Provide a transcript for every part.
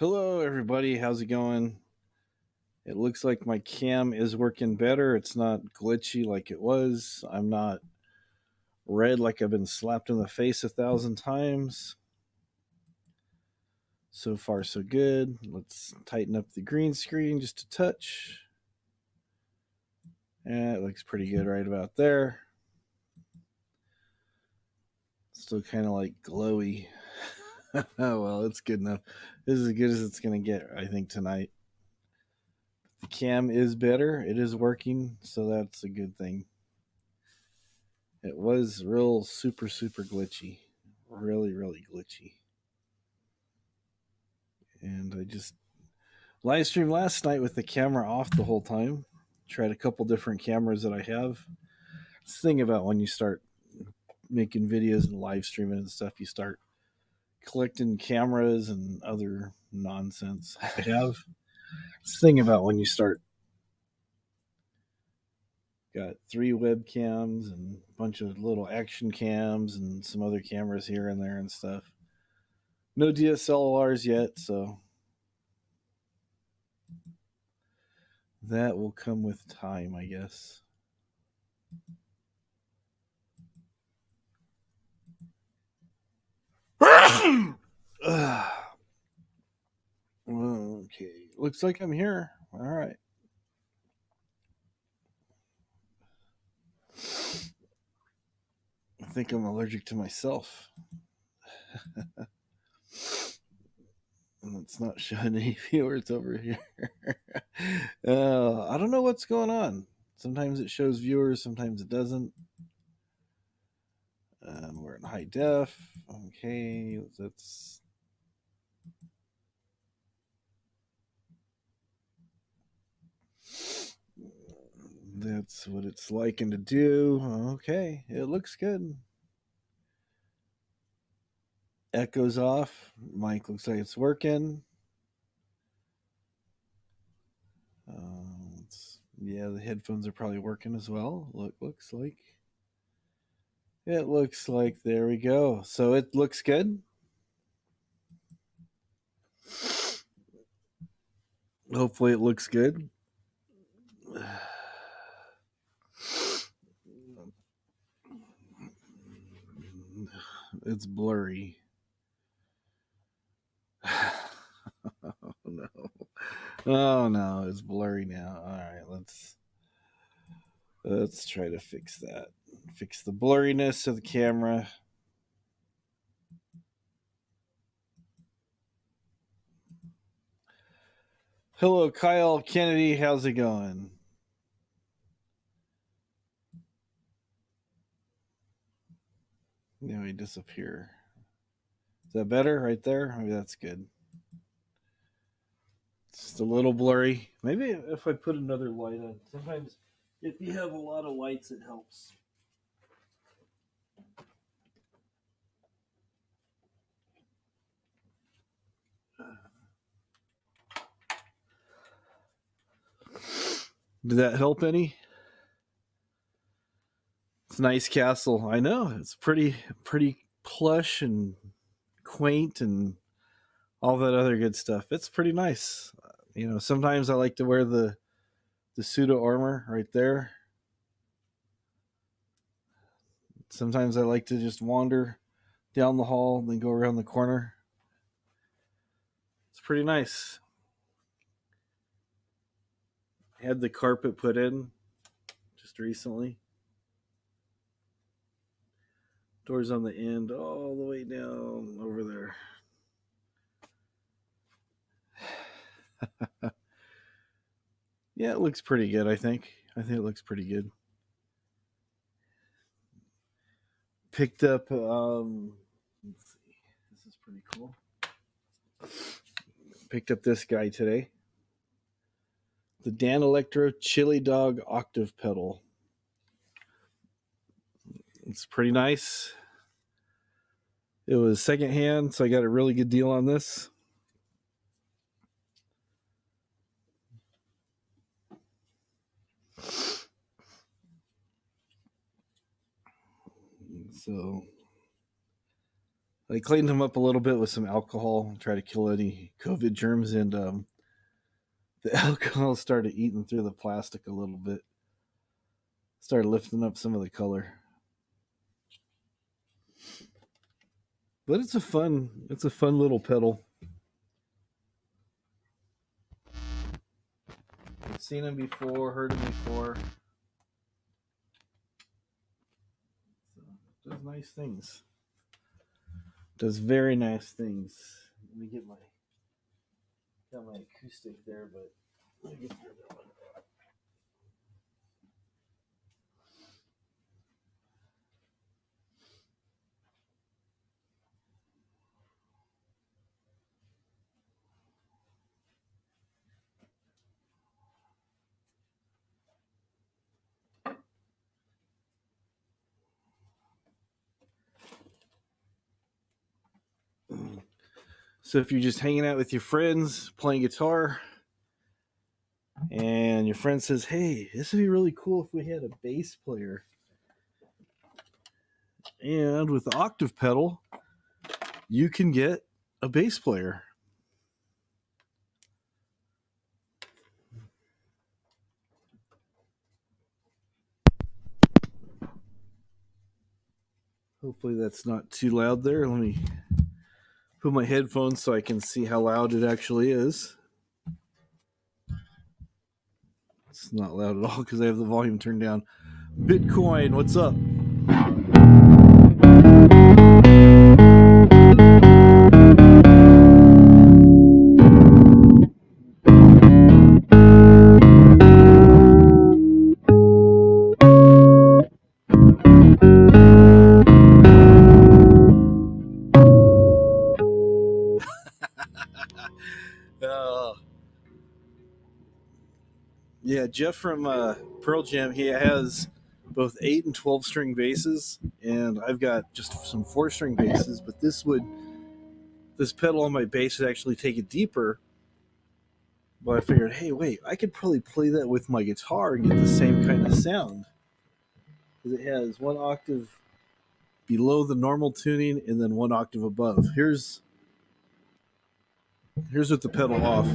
Hello, everybody. How's it going? It looks like my cam is working better. It's not glitchy like it was. I'm not red like I've been slapped in the face 1,000 times. So far, so good. Let's tighten up the green screen just a touch. Yeah, it looks pretty good right about there. Still kind of like glowy. Oh, well, it's good enough. This is as good as it's going to get, I think, tonight. The cam is better. It is working, so that's a good thing. It was real super glitchy. Really glitchy. And I just live streamed last night with the camera off the whole time. Tried a couple different cameras that I have. It's the thing about when you start making videos and live streaming and stuff, you start collecting cameras and other nonsense. I have. It's the thing about when you start got 3 webcams and a bunch of little action cams and some other cameras here and there and stuff. No DSLRs yet, so that will come with time, I guess. Okay, looks like I'm here. All right. I think I'm allergic to myself. And it's not showing any viewers over here. I don't know what's going on. Sometimes it shows viewers, sometimes it doesn't. We're in high def. Okay, that's what it's liking to do. Okay, it looks good. Echoes off. Mic looks like it's working. Yeah, the headphones are probably working as well. Looks like. It looks like there we go. So it looks good. Hopefully it looks good. It's blurry. Oh no. Oh no, it's blurry now. All right, let's try to fix that. Fix the blurriness of the camera. Hello, Kyle Kennedy. How's it going? Now we disappear. Is that better right there? Maybe that's good. It's just a little blurry. Maybe if I put another light on. Sometimes if you have a lot of lights, it helps. Did that help any? It's a nice castle. I know. It's pretty plush and quaint and all that other good stuff. It's pretty nice. Sometimes I like to wear the pseudo armor right there. Sometimes I like to just wander down the hall and then go around the corner. It's pretty nice. I had the carpet put in just recently. Doors on the end all the way down over there. Yeah, it looks pretty good, I think. I think it looks pretty good. Picked up let's see. This is pretty cool. Picked up this guy today. The Dan Electro Chili Dog Octave Pedal. It's pretty nice. It was secondhand, so I got a really good deal on this. So I cleaned them up a little bit with some alcohol, try to kill any COVID germs, and the alcohol started eating through the plastic a little bit. Started lifting up some of the color. But it's a fun little pedal. I've seen him before, heard him before. So, does nice things. Does very nice things. Let me get got my acoustic there, but let me get the other one. So if you're just hanging out with your friends playing guitar and your friend says, hey, this would be really cool if we had a bass player. And with the octave pedal, you can get a bass player. Hopefully that's not too loud there. Let me put my headphones so I can see how loud it actually is. It's not loud at all because I have the volume turned down. Bitcoin, what's up? Yeah, Jeff from Pearl Jam, he has both 8 and 12 string basses, and I've got just some 4-string basses, but this pedal on my bass would actually take it deeper. But I figured, hey, wait, I could probably play that with my guitar and get the same kind of sound. Because it has 1 octave below the normal tuning and then 1 octave above. Here's with the pedal off.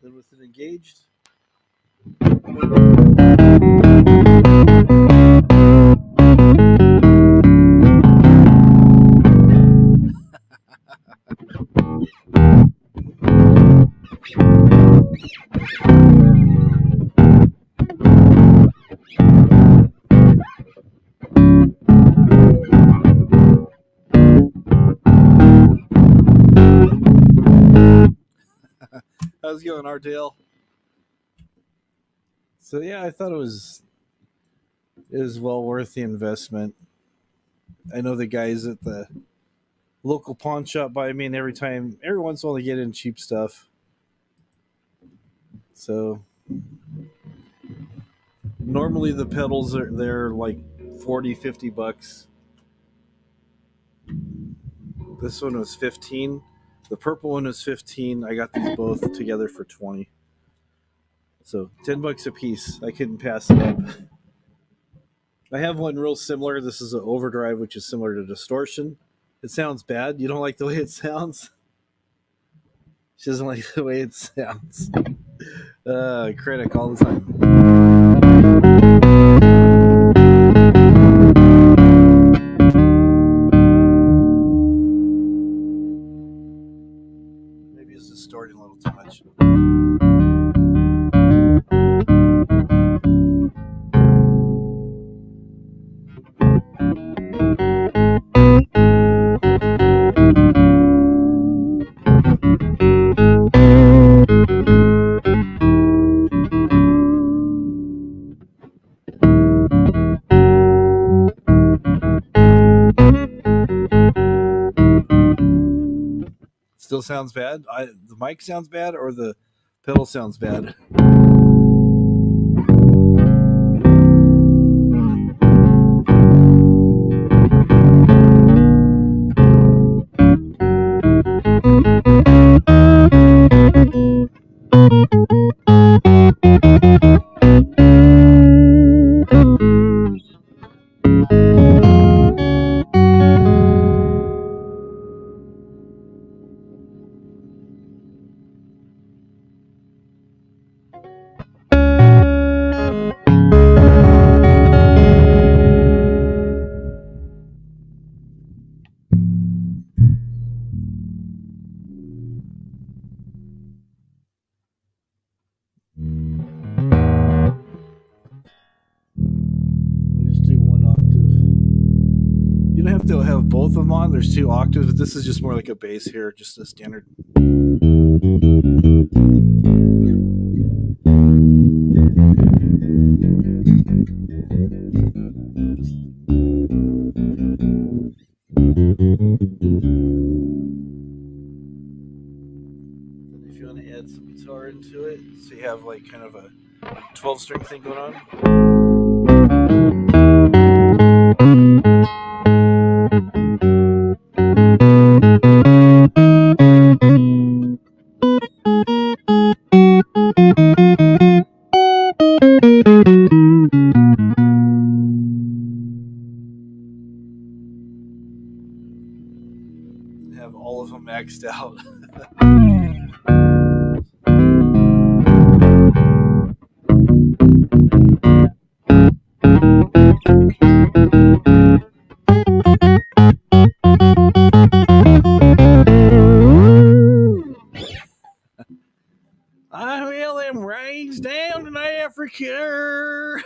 Then with it engaged. How's it going, Ardale? So yeah, I thought it was well worth the investment. I know the guys at the local pawn shop buy me, and every once in a while they get in cheap stuff. So normally the pedals they're like $40-$50. This one was 15. The purple one was 15. I got these both together for 20. So $10 a piece. I couldn't pass it up. I have one real similar. This is an overdrive, which is similar to distortion. It sounds bad. You don't like the way it sounds? She doesn't like the way it sounds. Critic all the time. Maybe it's distorting a little too much. Still sounds bad? The mic sounds bad or the pedal sounds bad? if they'll have both of them on. There's 2 octaves, but this is just more like a bass here, just a standard. If you want to add some guitar into it, so you have like kind of a 12-string thing going on. Have all of them maxed out. I feel them rains down in Africa.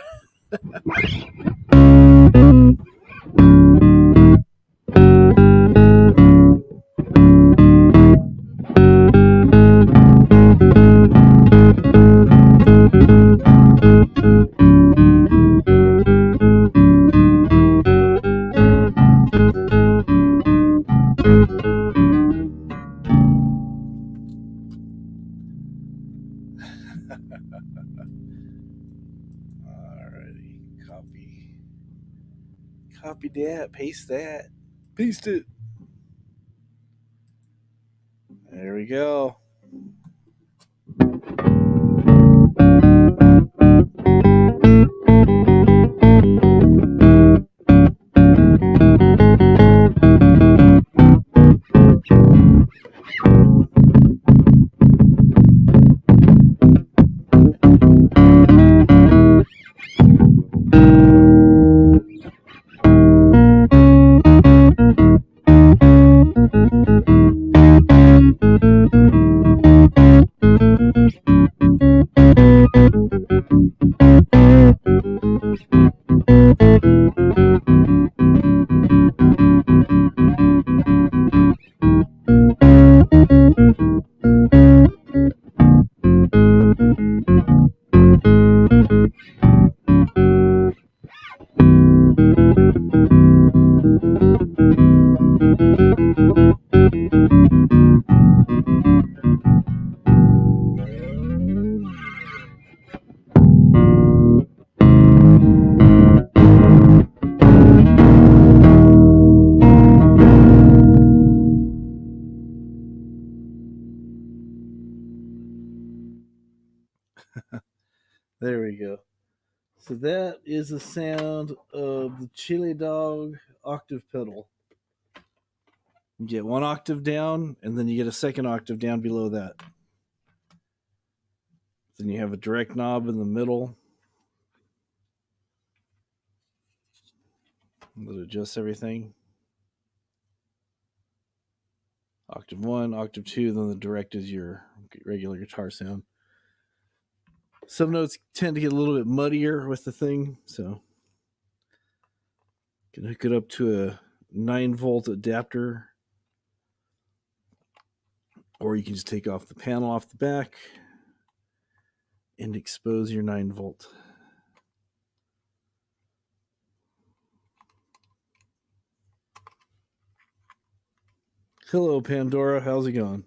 Alrighty, copy that, paste that, paste it. There we go. There we go. So that is the sound of the Chili Dog octave pedal. You get 1 octave down, and then you get a 2nd octave down below that. Then you have a direct knob in the middle that adjusts everything. Octave 1, octave 2, then the direct is your regular guitar sound. Some notes tend to get a little bit muddier with the thing, so you can hook it up to a 9-volt adapter, or you can just take off the panel off the back and expose your 9-volt. Hello, Pandora. How's it going?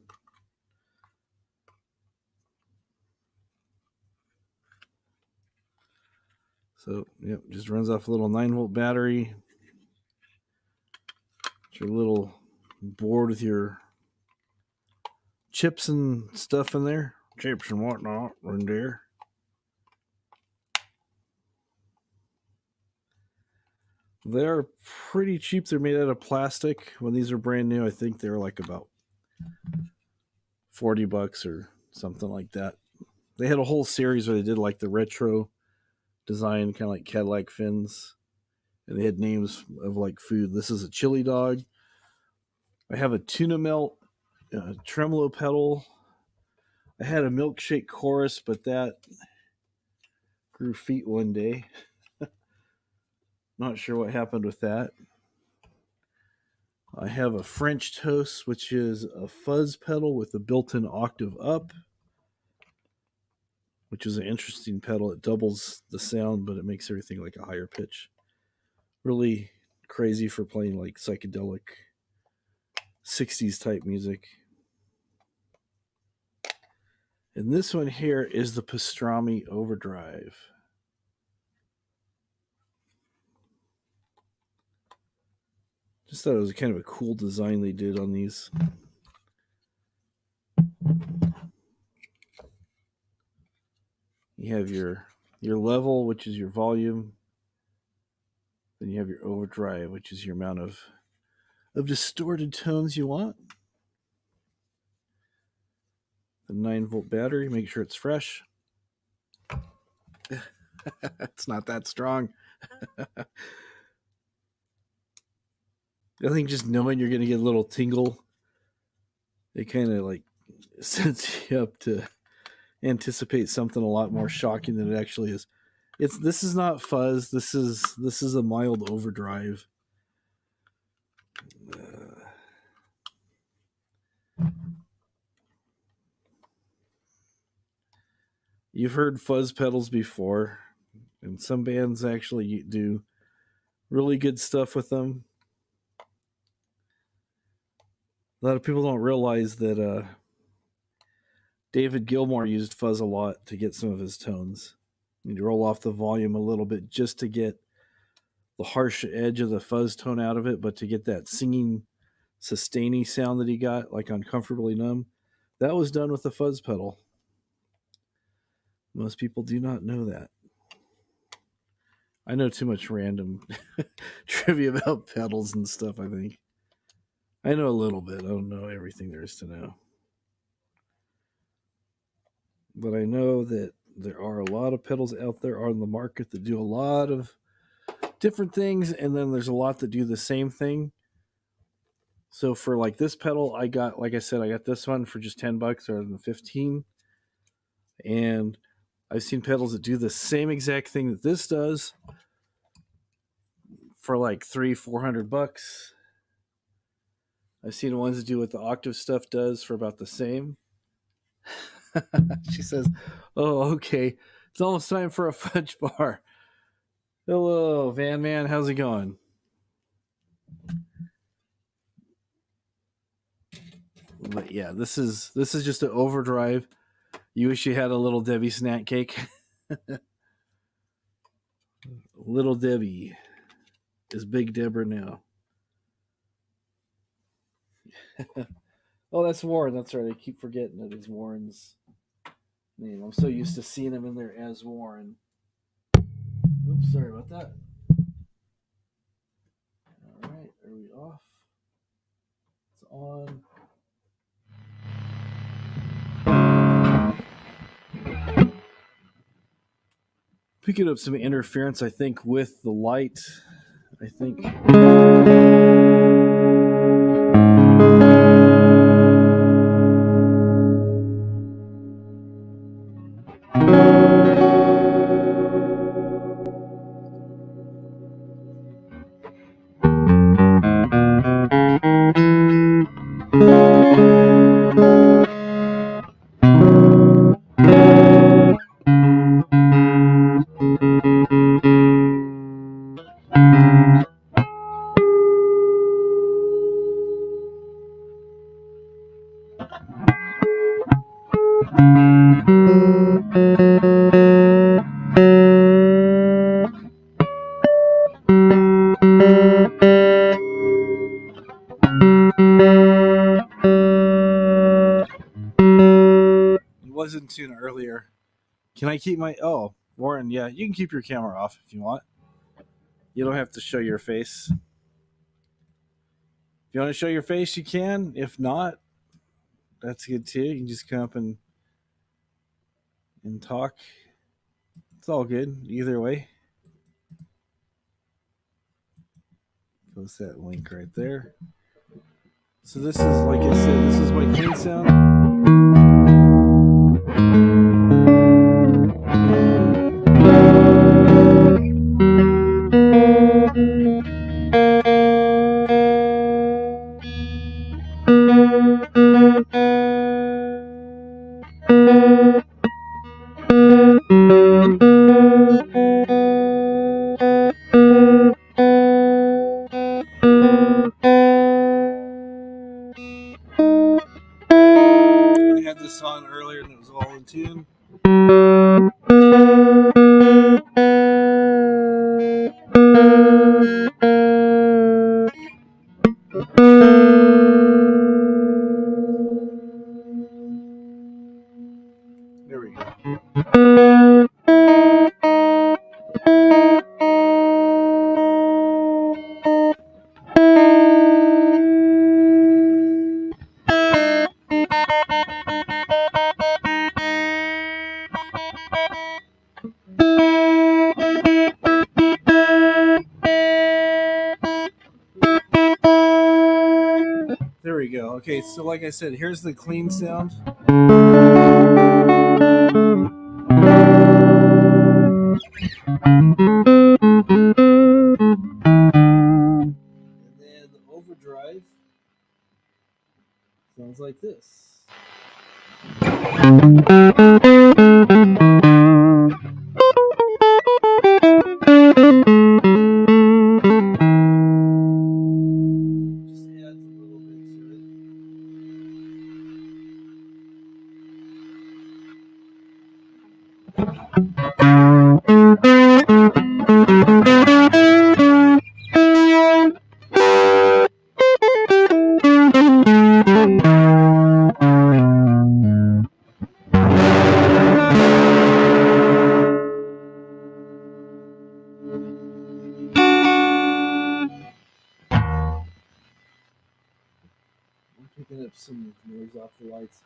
So, yep, just runs off a little 9-volt battery. It's your little board with your chips and stuff in there. Chips and whatnot in there. They're pretty cheap. They're made out of plastic. When these are brand new, I think they're like about $40 or something like that. They had a whole series where they did like the retro design, kind of like Cadillac fins, and they had names of like food. This is a chili dog. I have a tuna melt, tremolo pedal. I had a milkshake chorus, but that grew feet one day. Not sure what happened with that. I have a French Toast, which is a fuzz pedal with a built-in octave up, which is an interesting pedal. It doubles the sound, but it makes everything like a higher pitch. Really crazy for playing like psychedelic 60s type music. And this one here is the Pastrami Overdrive. Just thought it was kind of a cool design they did on these. You have your level, which is your volume. Then you have your overdrive, which is your amount of distorted tones you want. The 9-volt battery, make sure it's fresh. It's not that strong. I think just knowing you're going to get a little tingle, it kind of like sets you up to anticipate something a lot more shocking than it actually is. This is not fuzz. This is a mild overdrive. You've heard fuzz pedals before, and some bands actually do really good stuff with them. A lot of people don't realize that David Gilmour used fuzz a lot to get some of his tones. You roll off the volume a little bit just to get the harsh edge of the fuzz tone out of it, but to get that singing, sustaining sound that he got, like on Comfortably Numb, that was done with the fuzz pedal. Most people do not know that. I know too much random trivia about pedals and stuff, I think. I know a little bit. I don't know everything there is to know. But I know that there are a lot of pedals out there on the market that do a lot of different things, and then there's a lot that do the same thing. So for like this pedal, I got, like I said, I got this one for just $10 rather than 15. And I've seen pedals that do the same exact thing that this does for like $300-400. I've seen ones that do what the octave stuff does for about the same. She says, "Oh, okay. It's almost time for a fudge bar." Hello, Van Man. How's it going? But yeah, this is just an overdrive. You wish you had a Little Debbie snack cake. Little Debbie is Big Deborah now. Oh, that's Warren. That's right. I keep forgetting that it's Warren's name. I'm so used to seeing him in there as Warren. Oops, sorry about that. All right, are we off? It's on. Picking up some interference, I think, with the light. I think. Wasn't tuned earlier. Can I keep my... Oh, Warren, yeah, you can keep your camera off if you want. You don't have to show your face. If you want to show your face, you can. If not, that's good too. You can just come up and talk. It's all good either way. Post that link right there. So this is, like I said, this is my clean sound. this on earlier and it was all in tune. There we go. There we go. Okay, so like I said, here's the clean sound. And then the overdrive sounds like this. Just adds a little bit to it. I'm picking up some noise off the lights.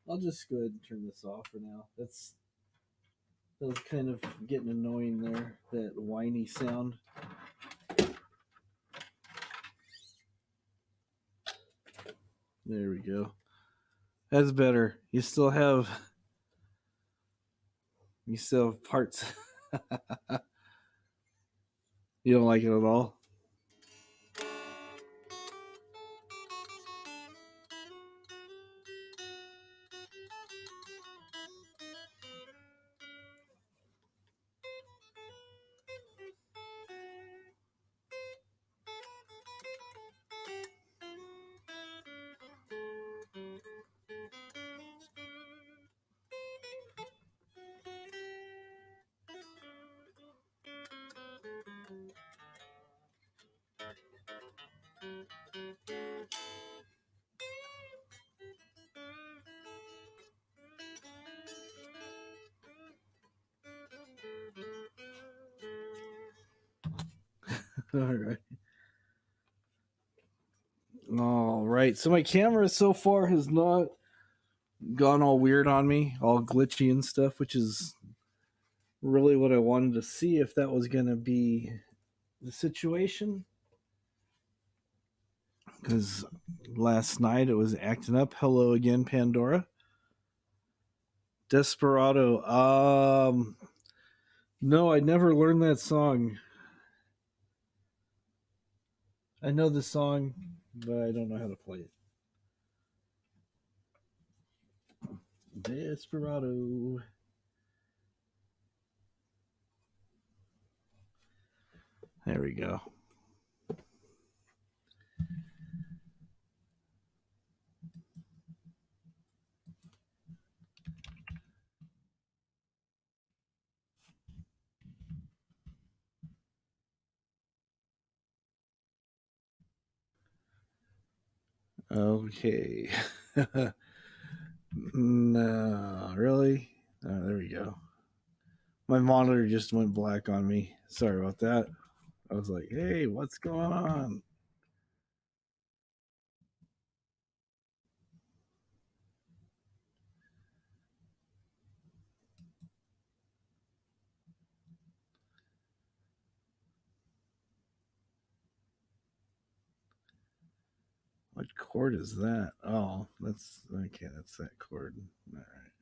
I'll just go ahead and turn this off for now. That was kind of getting annoying there, that whiny sound. There we go. That's better. You still have parts. You don't like it at all? All right. All right. So my camera so far has not gone all weird on me, all glitchy and stuff, which is really what I wanted to see if that was going to be the situation. Because last night it was acting up. Hello again, Pandora. Desperado. No, I never learned that song. I know the song, but I don't know how to play it. Desperado. There we go. Okay. No, really? There we go. My monitor just went black on me. Sorry about that. I was like, hey, what's going on? What chord is that? Oh, that's okay. That's that chord. All right.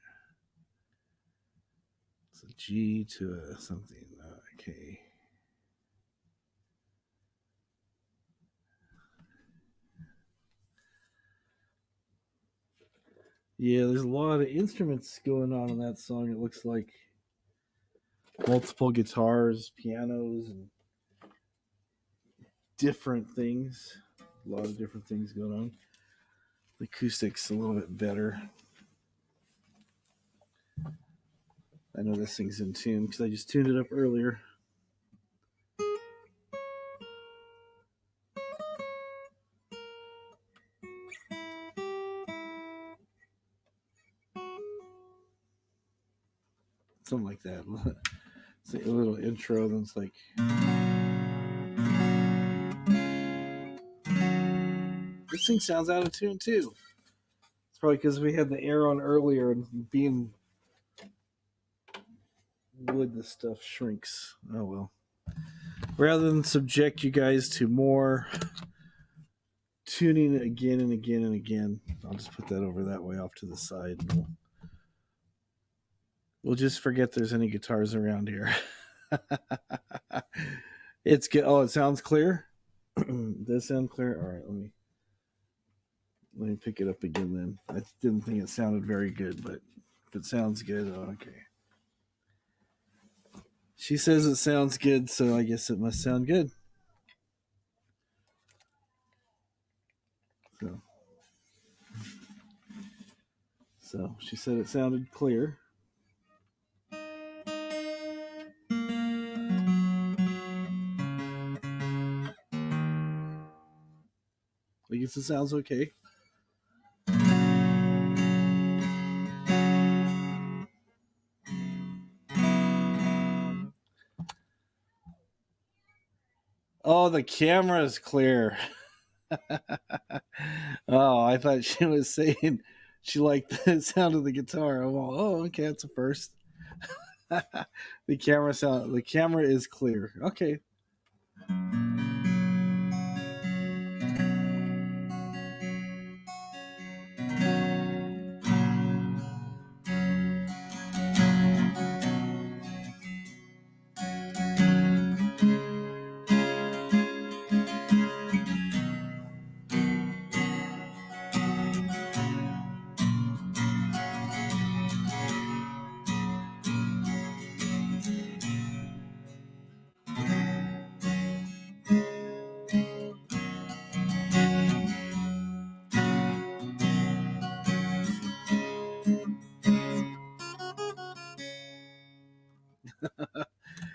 It's a G to a something. Okay. Yeah, there's a lot of instruments going on in that song. It looks like multiple guitars, pianos, and different things. A lot of different things going on. The acoustic's a little bit better. I know this thing's in tune because I just tuned it up earlier. Something like that. It's a little intro, then it's like. This thing sounds out of tune too. It's probably because we had the air on earlier and being wood, this stuff shrinks. Oh well. Rather than subject you guys to more tuning again and again and again, I'll just put that over that way off to the side. And we'll just forget there's any guitars around here. It's good. Oh, it sounds clear. Does sound clear? All right, let me pick it up again then. I didn't think it sounded very good, but if it sounds good, okay. She says it sounds good, so I guess it must sound good. So she said it sounded clear. I guess it sounds okay. Oh, the camera is clear. Oh, I thought she was saying she liked the sound of the guitar. Oh, okay, that's a first. The camera is clear. Okay.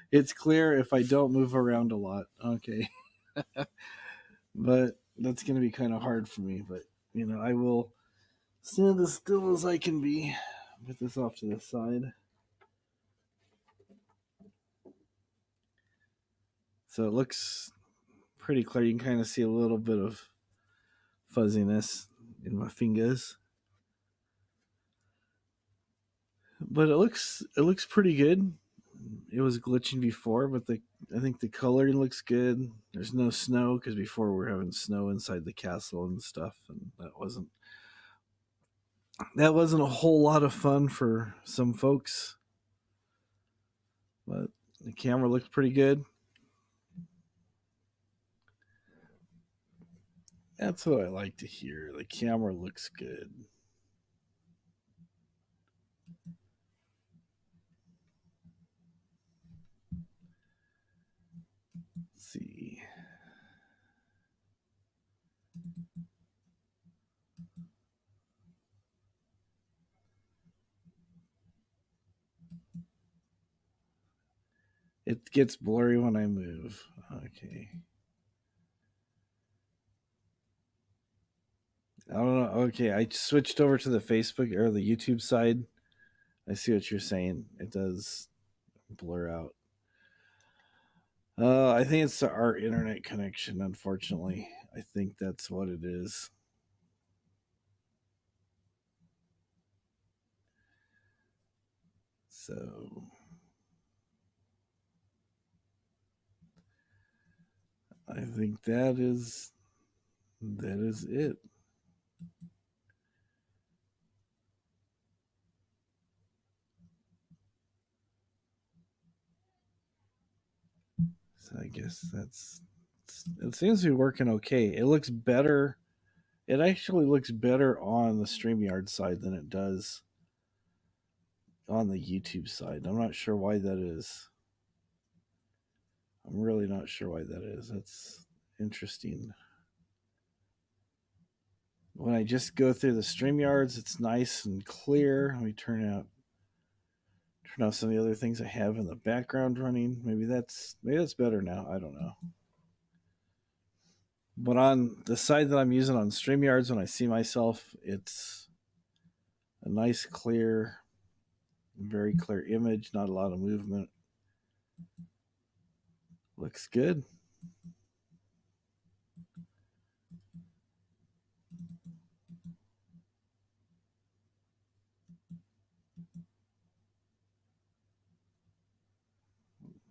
It's clear if I don't move around a lot. Okay. But that's going to be kind of hard for me. But, I will stand as still as I can be. Put this off to the side. So it looks pretty clear. You can kind of see a little bit of fuzziness in my fingers. But it looks pretty good. It was glitching before, but I think the coloring looks good. There's no snow because before we were having snow inside the castle and stuff, and that wasn't a whole lot of fun for some folks. But the camera looked pretty good. That's what I like to hear. The camera looks good. Let's see. It gets blurry when I move. Okay. I don't know. Okay, I switched over to the Facebook or the YouTube side. I see what you're saying. It does blur out. I think it's our internet connection, unfortunately. I think that's what it is. So I think that is it. So I guess it seems to be working okay. It looks better. It actually looks better on the StreamYard side than it does on the YouTube side. I'm not sure why that is. I'm really not sure why that is. That's interesting. When I just go through the StreamYards, it's nice and clear. Let me turn Turn off some of the other things I have in the background running. Maybe that's better now. I don't know. But on the side that I'm using on StreamYards, when I see myself, it's a nice, clear, very clear image, not a lot of movement. Looks good.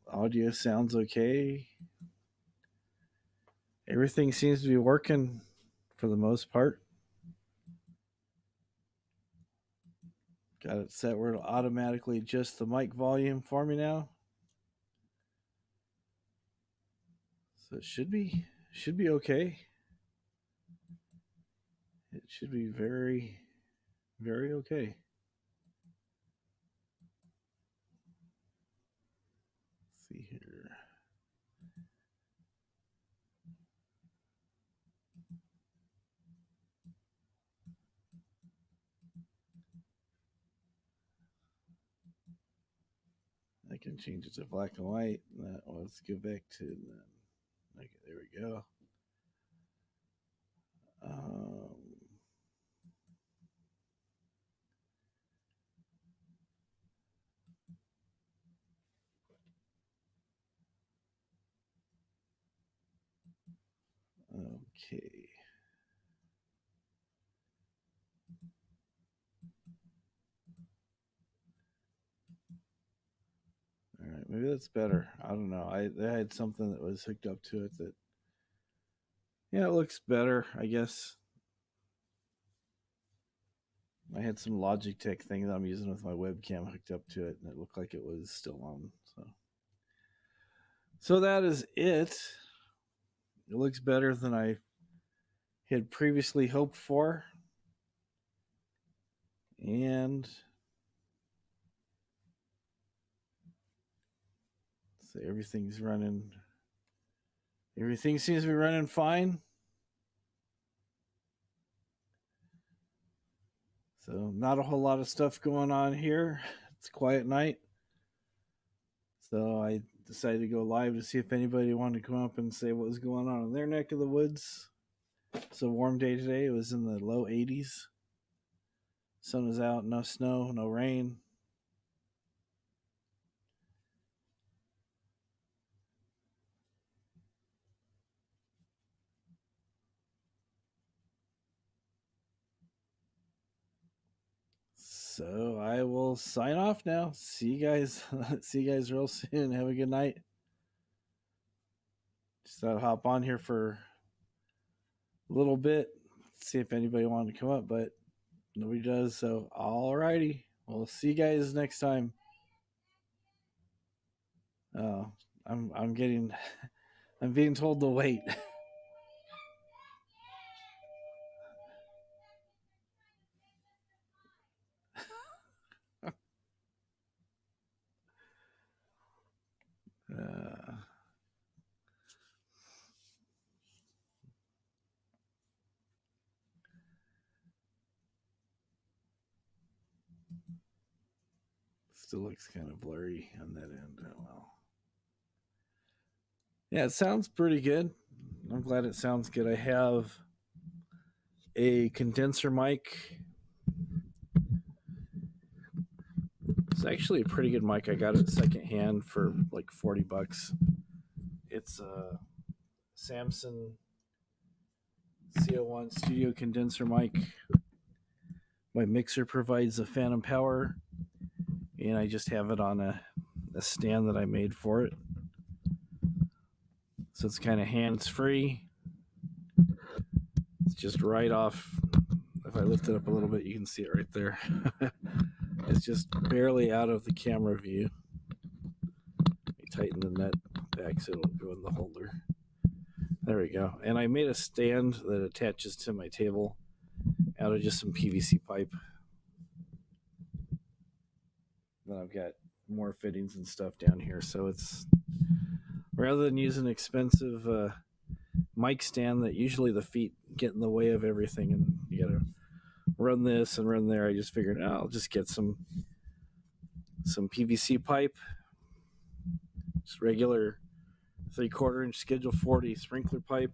Audio sounds okay. Everything seems to be working for the most part. Got it set where it'll automatically adjust the mic volume for me now. So it should be okay. It should be very, very okay. Let's see here. I can change it to black and white. Let's go back to that. Okay, there we go. Okay. All right, maybe that's better. I don't know. I had something that was hooked up to it that, yeah, it looks better, I guess. I had some Logitech thing that I'm using with my webcam hooked up to it, and it looked like it was still on. So that is it. It looks better than I had previously hoped for. And so everything's running. Everything seems to be running fine. So not a whole lot of stuff going on here. It's a quiet night. So I decided to go live to see if anybody wanted to come up and say what was going on in their neck of the woods. It's a warm day today. It was in the low 80s. Sun was out, no snow, no rain. So I will sign off now. See you guys. See you guys real soon. Have a good night. Just thought I'd hop on here for a little bit, see if anybody wanted to come up, but nobody does. So alrighty. We'll see you guys next time. Oh, I'm getting I'm being told to wait. uh, Still looks kind of blurry on that end. Oh, well. Yeah, it sounds pretty good. I'm glad it sounds good. I have a condenser mic. It's actually a pretty good mic. I got it secondhand for like $40. It's a Samsung CO1 studio condenser mic. My mixer provides a phantom power, and I just have it on a stand that I made for it. So it's kind of hands free. It's just right off. If I lift it up a little bit, you can see it right there. It's just barely out of the camera view. I tighten the nut back so it'll go in the holder. There we go. And I made a stand that attaches to my table out of just some PVC pipe. Then I've got more fittings and stuff down here. So it's, rather than use an expensive mic stand that usually the feet get in the way of everything and you gotta run this and run there, I just figured, I'll just get some some PVC pipe, just regular 3/4 inch Schedule 40 sprinkler pipe.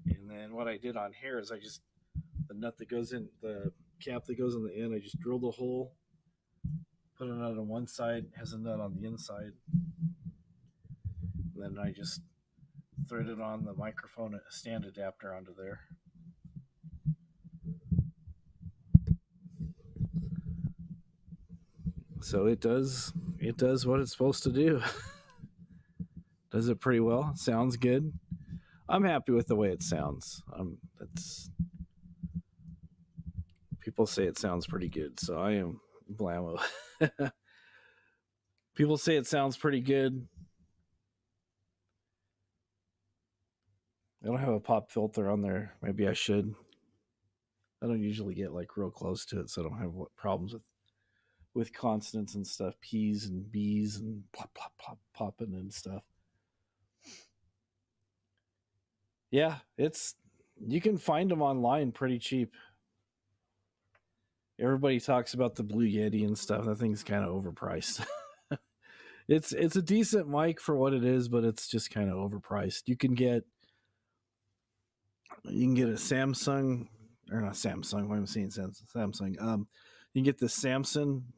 And then what I did on here is the nut that goes in, the cap that goes in the end, I just drilled a hole, put a nut on one side, has a nut on the inside. And then I just threaded on the microphone stand adapter onto there. So it does what it's supposed to do. Does it pretty well. Sounds good. I'm happy with the way it sounds. That's people say it sounds pretty good, so I am blammo. People say it sounds pretty good. I don't have a pop filter on there. Maybe I should. I don't usually get like real close to it, so I don't have problems with consonants and stuff, P's and B's and plop plop plop popping and stuff. Yeah, you can find them online pretty cheap. Everybody talks about the Blue Yeti and stuff. That thing's kind of overpriced. It's a decent mic for what it is, but it's just kind of overpriced. You can get a Samsung, or not Samsung. Why am I saying Samsung? You can get the Samson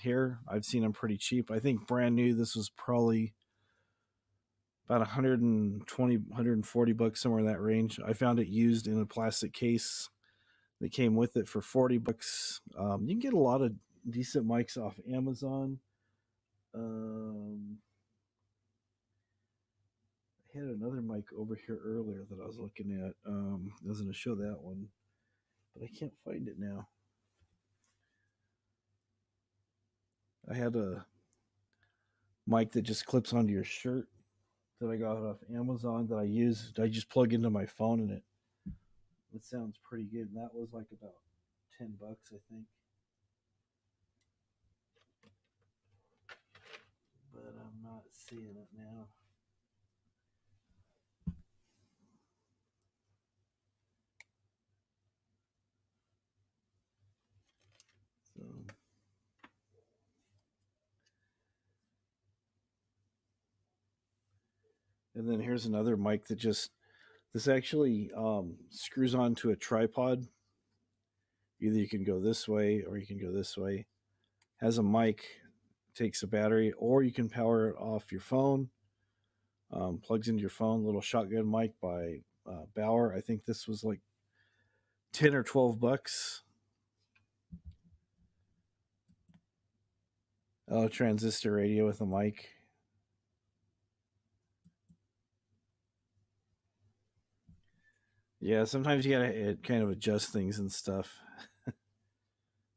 here. I've seen them pretty cheap. I think brand new. This was probably about 120, 140 bucks, somewhere in that range. I found it used in a plastic case that came with it for 40 bucks. You can get a lot of decent mics off Amazon. I had another mic over here earlier that I was looking at. I was going to show that one, but I can't find it now. I had a mic that just clips onto your shirt that I got off Amazon that I use. I just plug into my phone and it sounds pretty good. And that was like about 10 bucks, I think. But I'm not seeing it now. So, and then here's another mic that this actually screws onto a tripod. Either you can go this way or you can go this way. Has a mic, takes a battery, or you can power it off your phone. Plugs into your phone. Little shotgun mic by Bauer. I think this was like 10 or 12 bucks. Oh, transistor radio with a mic. Yeah, sometimes you gotta kind of adjust things and stuff.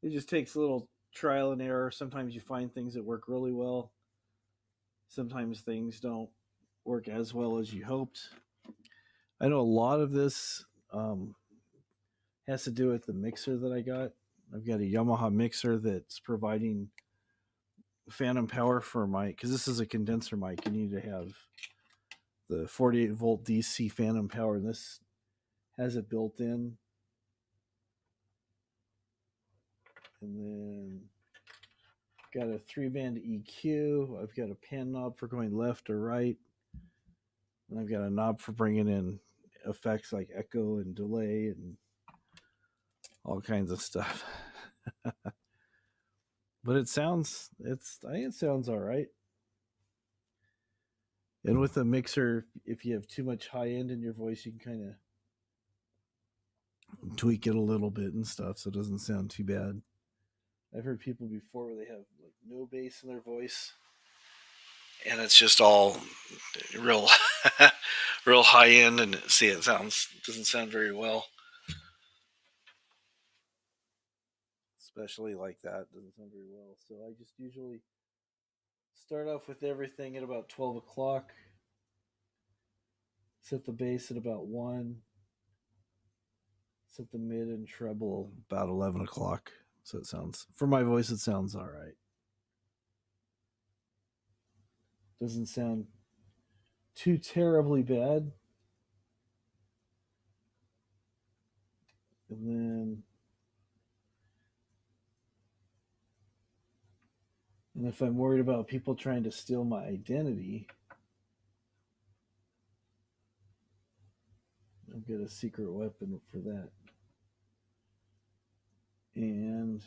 It just takes a little trial and error. Sometimes you find things that work really well. Sometimes things don't work as well as you hoped. I know a lot of this has to do with the mixer that I got. I've got a Yamaha mixer that's providing phantom power for my, because this is a condenser mic. You need to have the 48 volt DC phantom power. This has it built in. And then got a 3-band EQ. I've got a pan knob for going left or right. And I've got a knob for bringing in effects like echo and delay and all kinds of stuff. But I think it sounds all right. And with a mixer, if you have too much high end in your voice, you can kind of tweak it a little bit and stuff so it doesn't sound too bad. I've heard people before where they have like no bass in their voice and it's just all real real high end, and see, it doesn't sound very well. Especially like that, doesn't sound very well. So I just usually start off with everything at about 12 o'clock, set the bass at about 1, set the mid and treble about 11 o'clock. So it sounds, for my voice, it sounds all right. Doesn't sound too terribly bad. And then And if I'm worried about people trying to steal my identity, I'll get a secret weapon for that. And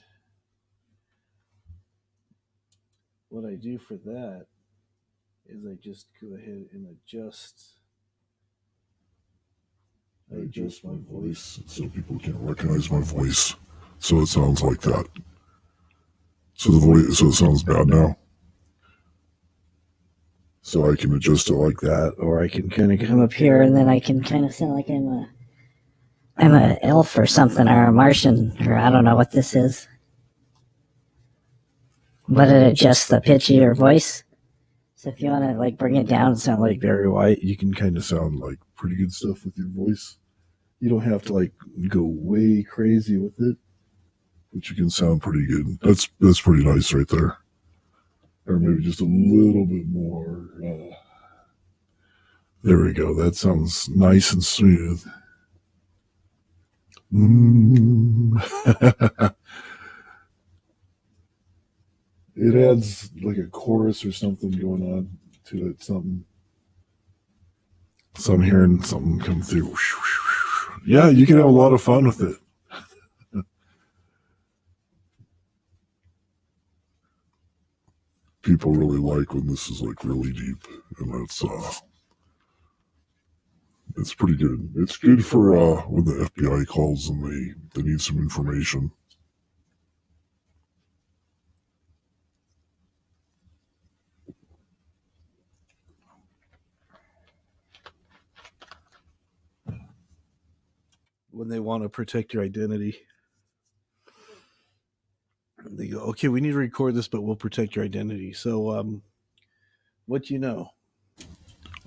what I do for that is I just go ahead and adjust. I adjust my voice so people can't recognize my voice. So it sounds like that. So it sounds bad now. So I can adjust it like that, or I can kind of come up here, and then I can kind of sound like I'm a elf or something, or a Martian, or I don't know what this is. But it adjusts the pitch of your voice. So if you want to like bring it down and sound like Barry White, you can kind of sound like pretty good stuff with your voice. You don't have to like go way crazy with it, but you can sound pretty good. That's pretty nice right there. Or maybe just a little bit more. There we go. That sounds nice and smooth. It adds like a chorus or something going on to it. Something. So I'm hearing something come through. Yeah, you can have a lot of fun with it. People really like when this is like really deep, and it's pretty good. It's good for when the FBI calls and they need some information. when they want to protect your identity. They go, okay, we need to record this, but we'll protect your identity. So, what do you know?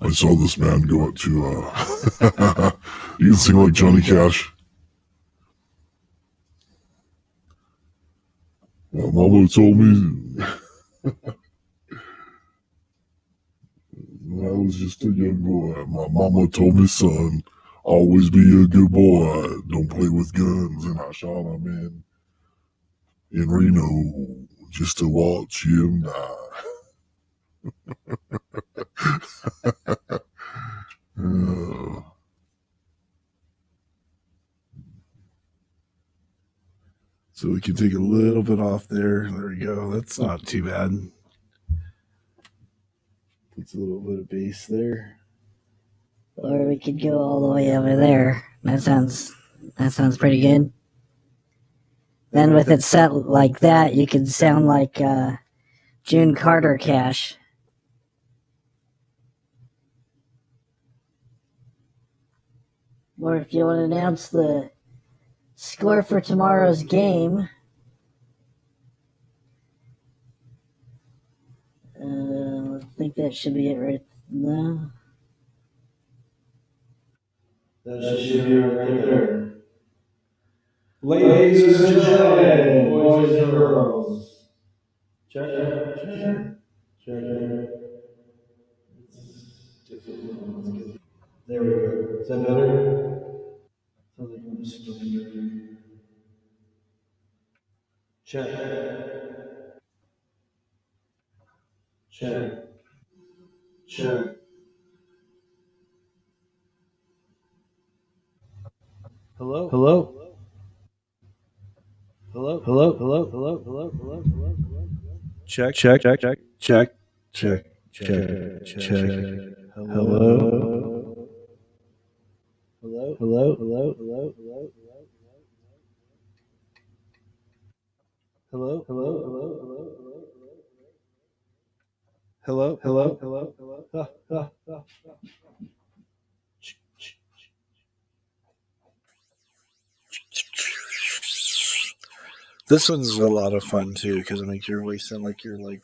I saw this man go up to, you can sing like Johnny Cash. My mama told me when I was just a young boy, my mama told me, son, always be a good boy, don't play with guns, and I shot a man in Reno just to watch him die. So we can take a little bit off there. There we go. That's not too bad. Puts a little bit of bass there. or we could go all the way over there. That sounds pretty good. Then with it set like that, you could sound like June Carter Cash. Or if you want to announce the score for tomorrow's game, I think that should be it right now. That should be right there. Ladies and gentlemen, boys and girls. Check. There we go. Is that better? Check. Hello. Check. Hello. This one's a lot of fun too because it makes your voice sound like you're like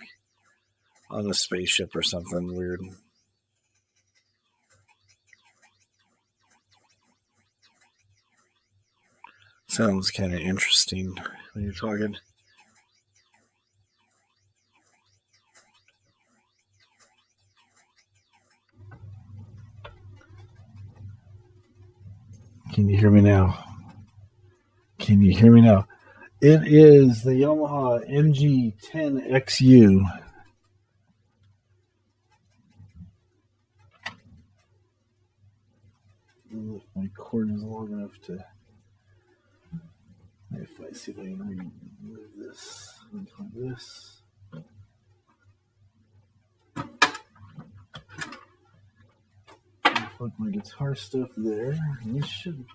on a spaceship or something weird. Sounds kind of interesting when you're talking. Can you hear me now? It is the Yamaha MG10XU. If my cord is long enough to. If I see if I can remove this like this. Put my guitar stuff there. This should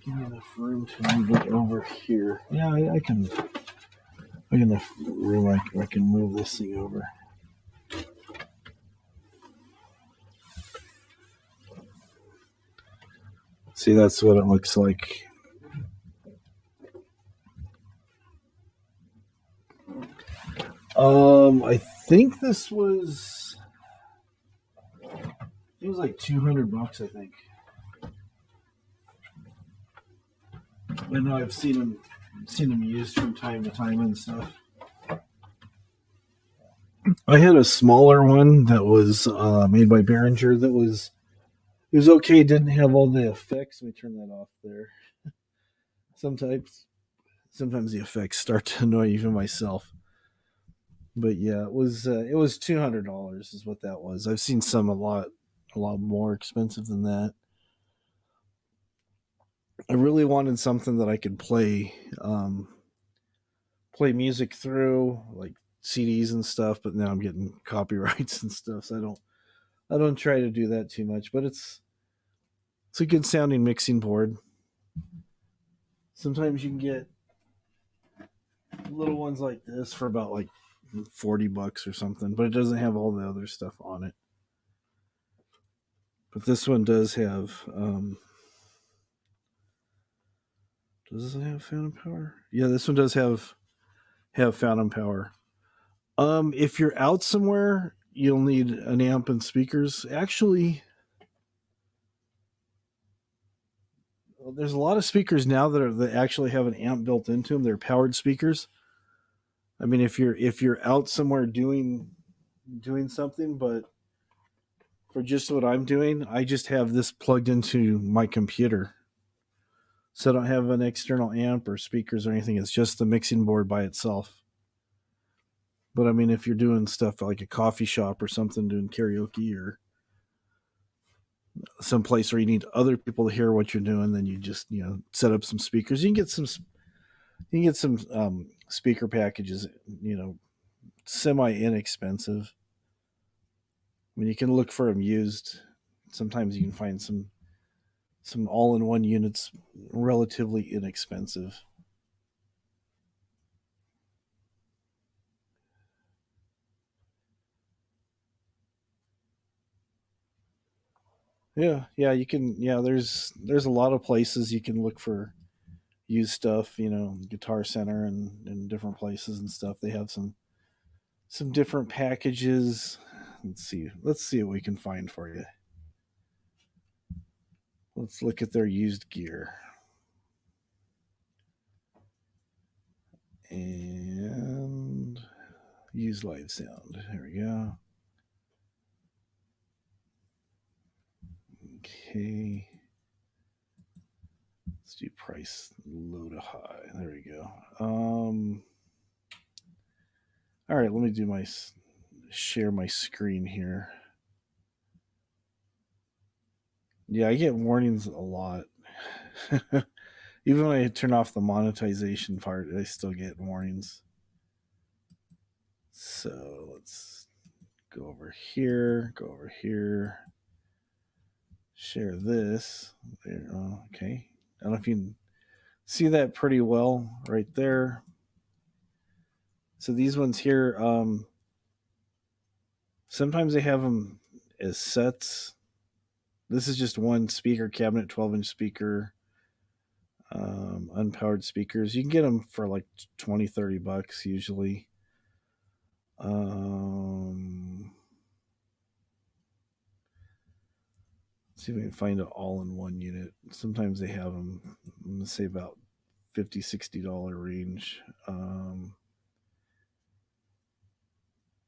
give me enough room to move it over here. Yeah, I can. I got enough room. I can move this thing over. See, that's what it looks like. I think this was. It was like $200, I think. I know I've seen them used from time to time and stuff. I had a smaller one that was made by Behringer that was it was okay. It didn't have all the effects. Let me turn that off there. Sometimes the effects start to annoy even myself. But yeah, it was $200 is what that was. I've seen some a lot more expensive than that. I really wanted something that I could play music through, like CDs and stuff. But now I'm getting copyrights and stuff, so I don't try to do that too much. But it's a good sounding mixing board. Sometimes you can get little ones like this for about like $40 or something, but it doesn't have all the other stuff on it. But this one does have. Does it have phantom power? Yeah, this one does have phantom power. If you're out somewhere, you'll need an amp and speakers. Actually, there's a lot of speakers now that actually have an amp built into them. They're powered speakers. I mean, if you're out somewhere doing something, but for just what I'm doing, I just have this plugged into my computer. So I don't have an external amp or speakers or anything. It's just the mixing board by itself. But I mean, if you're doing stuff like a coffee shop or something, doing karaoke or some place where you need other people to hear what you're doing, then you just set up some speakers. You can get some speaker packages, semi inexpensive. I mean, you can look for them used. Sometimes you can find some all-in-one units relatively inexpensive. Yeah, you can. Yeah, there's a lot of places you can look for used stuff. Guitar Center and different places and stuff. They have some different packages. Let's see what we can find for you. Let's look at their used gear. And use live sound. There we go. Okay. Let's do price low to high. There we go. All right, let me share my screen here. Yeah, I get warnings a lot. Even when I turn off the monetization part, I still get warnings. So let's go over here, share this. There, okay. I don't know if you can see that pretty well right there. So these ones here, sometimes they have them as sets. This is just one speaker cabinet, 12-inch speaker, unpowered speakers. You can get them for like $20-$30 usually. Let's see if we can find it all in one unit. Sometimes they have them, I'm going to say about $50-$60 range.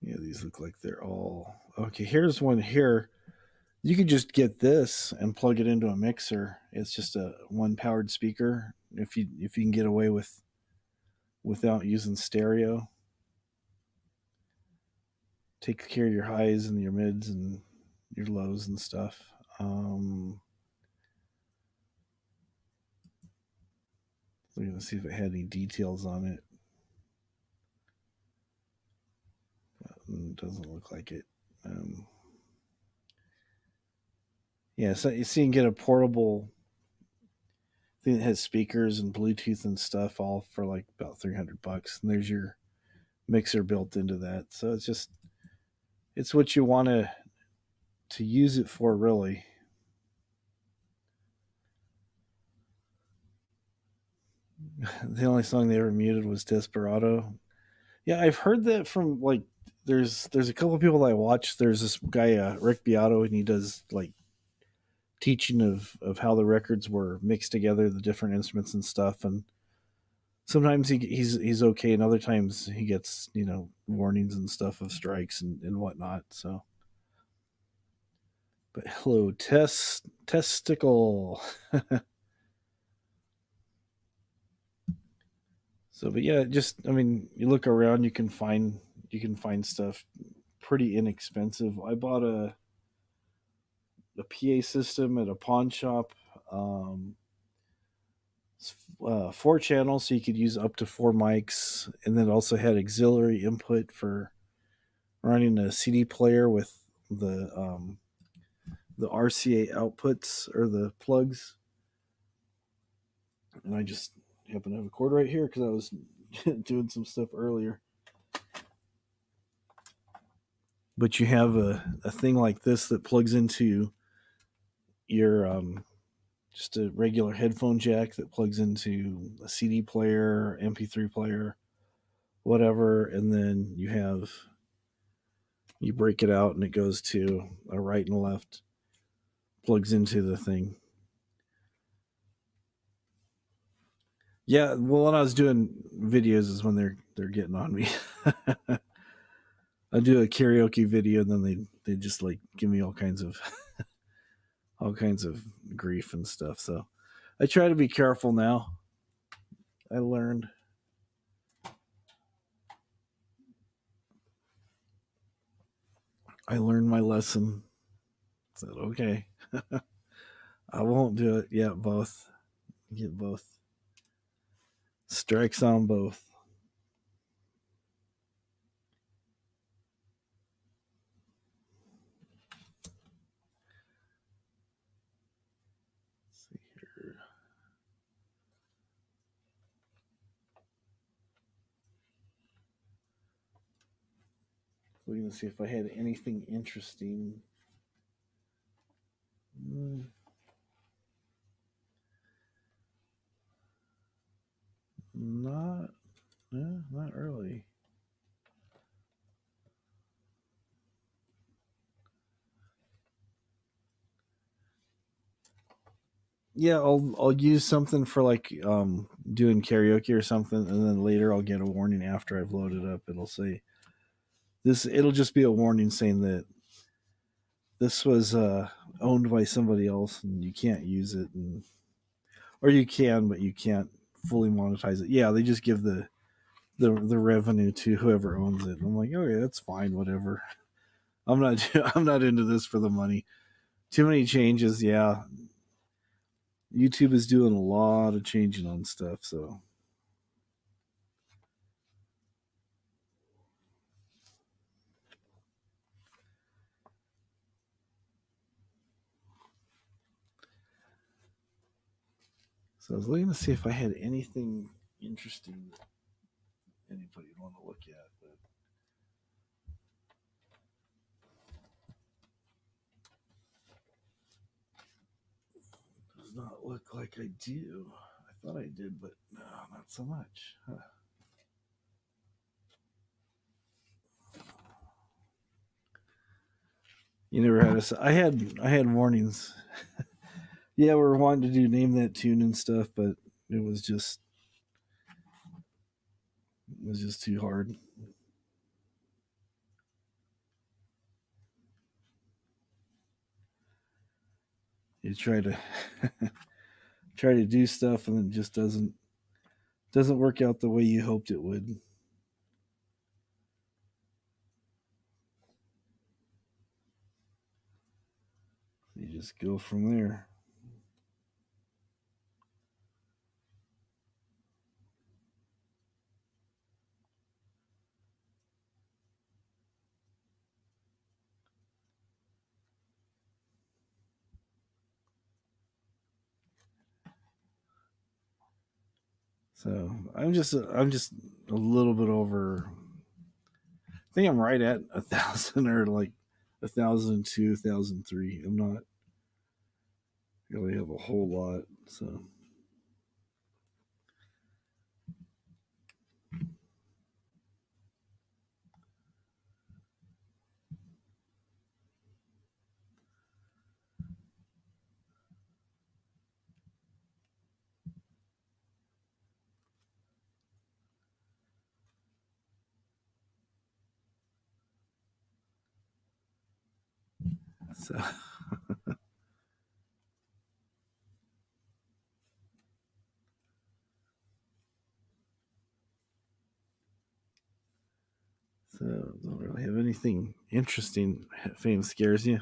Yeah, these look like they're all okay. Here's one here. You could just get this and plug it into a mixer. It's just a one powered speaker. If you can get away with without using stereo. Take care of your highs and your mids and your lows and stuff. We're going to see if it had any details on it. It doesn't look like it. Yeah, so you see, you can get a portable thing that has speakers and Bluetooth and stuff, all for like about $300, and there's your mixer built into that. So it's what you want to use it for, really. The only song they ever muted was Desperado. Yeah, I've heard that from like there's a couple of people that I watch. There's this guy Rick Beato, and he does like teaching of how the records were mixed together, the different instruments and stuff. And sometimes he's okay, and other times he gets warnings and stuff of strikes and whatnot. So, but hello, testicle. So, but yeah, just you look around, you can find stuff pretty inexpensive. I bought a PA system at a pawn shop. Um, 4 channels, so you could use up to 4 mics, and then it also had auxiliary input for running a CD player with the RCA outputs or the plugs. And I just happen to have a cord right here because I was doing some stuff earlier. But you have a thing like this that plugs into your just a regular headphone jack that plugs into a CD player, MP3 player, whatever, and then you break it out and it goes to a right and left, plugs into the thing. Yeah, well, when I was doing videos is when they're getting on me. I do a karaoke video, and then they just like give me all kinds of grief and stuff. So I try to be careful now. I learned. My lesson. I said, okay, I won't do it. Yeah, both. Get both. Strikes on both. Let's see here. Looking to see if I had anything interesting. Not, not really. Yeah, I'll use something for like doing karaoke or something, and then later I'll get a warning after I've loaded up. It'll say this. It'll just be a warning saying that this was owned by somebody else and you can't use it, or you can, but you can't fully monetize it. Yeah, they just give the revenue to whoever owns it. And I'm like, okay, that's fine, whatever. I'm not into this for the money. Too many changes. Yeah, YouTube is doing a lot of changing on stuff, so. So I was looking to see if I had anything interesting that anybody would want to look at, but it does not look like I do. I thought I did, but no, not so much. Huh. You never had I had warnings. Yeah, we were wanting to do name that tune and stuff, but it was just too hard. You try to do stuff and it just doesn't doesn't work out the way you hoped it would. You just go from there. So I'm just a little bit over. I think I'm right at 1,000 or like 1,002, 1,003. I'm not really have a whole lot. So so so don't really have anything interesting. Fame scares you.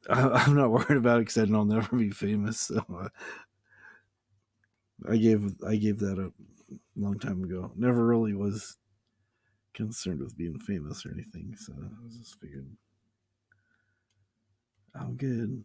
I'm not worried about it because I know I'll never be famous. So I gave that up a long time ago. Never really was concerned with being famous or anything. So I just figured I'm good.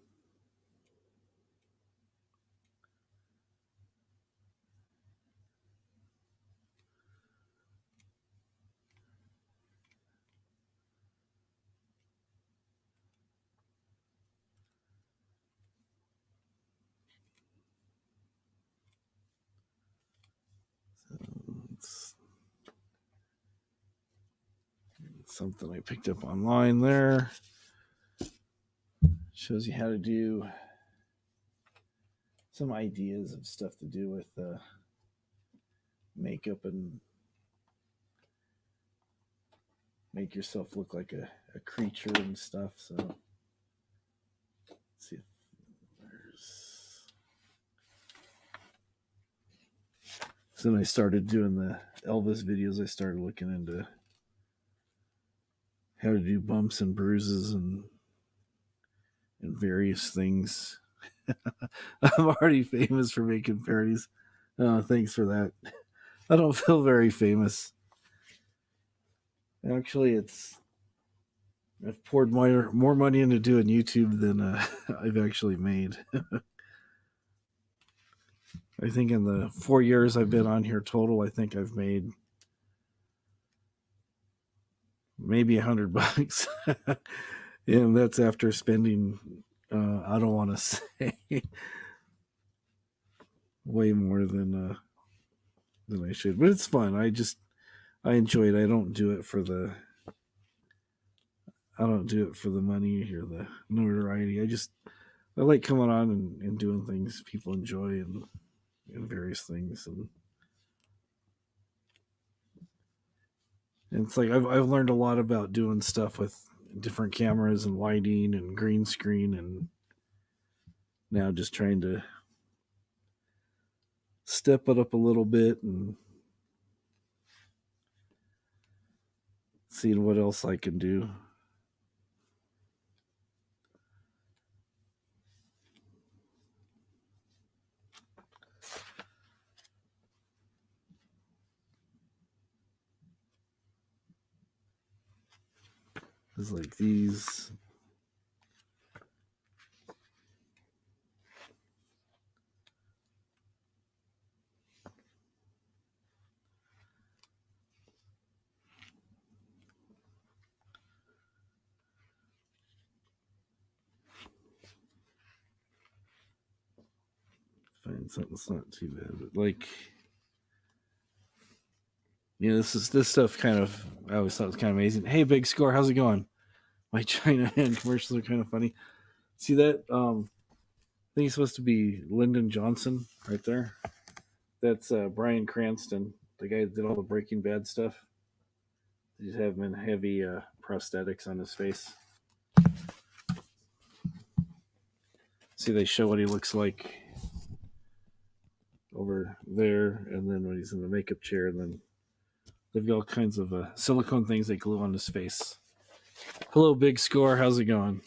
So it's something I picked up online there. Shows you how to do some ideas of stuff to do with makeup and make yourself look like a creature and stuff. So let's see if there's. So then I started doing the Elvis videos. I started looking into how to do bumps and bruises and various things. I'm already famous for making parodies. Thanks for that. I don't feel very famous. Actually, I've poured more money into doing YouTube than I've actually made. I think in the 4 years I've been on here total, I think I've made maybe $100, and that's after spending. I don't want to say way more than I should, but it's fun. I enjoy it. I don't do it for the money or the notoriety. I like coming on and doing things people enjoy and various things and it's like I've learned a lot about doing stuff with different cameras and lighting and green screen, and now just trying to step it up a little bit and seeing what else I can do. It's like these. Find something that's not too bad, but like, this stuff kind of, I always thought was kind of amazing. Hey, Big Score, how's it going? My China hand commercials are kind of funny. See that? I think it's supposed to be Lyndon Johnson right there. That's Bryan Cranston, the guy that did all the Breaking Bad stuff. They just have him in heavy prosthetics on his face. See, they show what he looks like over there, and then when he's in the makeup chair, and then they've got all kinds of silicone things they glue on his face. Hello, Big Score. How's it going?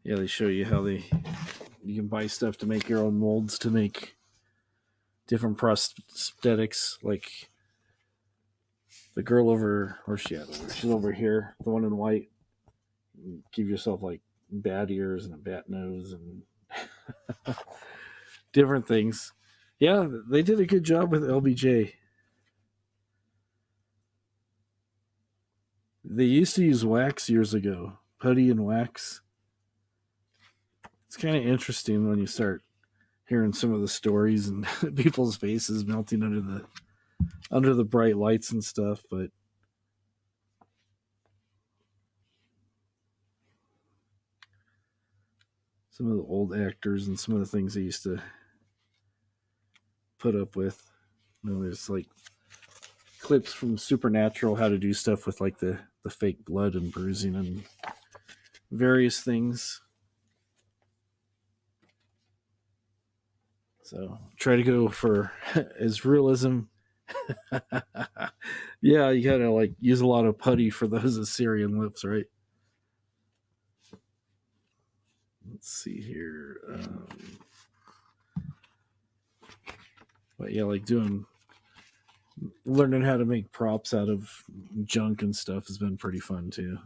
Yeah, they show you how you can buy stuff to make your own molds to make different prosthetics. Like the girl over, where's she at? She's over here, the one in white. Give yourself like bat ears and a bat nose and different things. Yeah, they did a good job with LBJ. They used to use wax years ago, putty and wax. It's kind of interesting when you start hearing some of the stories and people's faces melting under the bright lights and stuff, but some of the old actors and some of the things they used to put up with. There's like clips from Supernatural, how to do stuff with like the fake blood and bruising and various things. So try to go for as realism. Yeah, you gotta like use a lot of putty for those Assyrian lips, right? Let's see here. But yeah, like learning how to make props out of junk and stuff has been pretty fun too.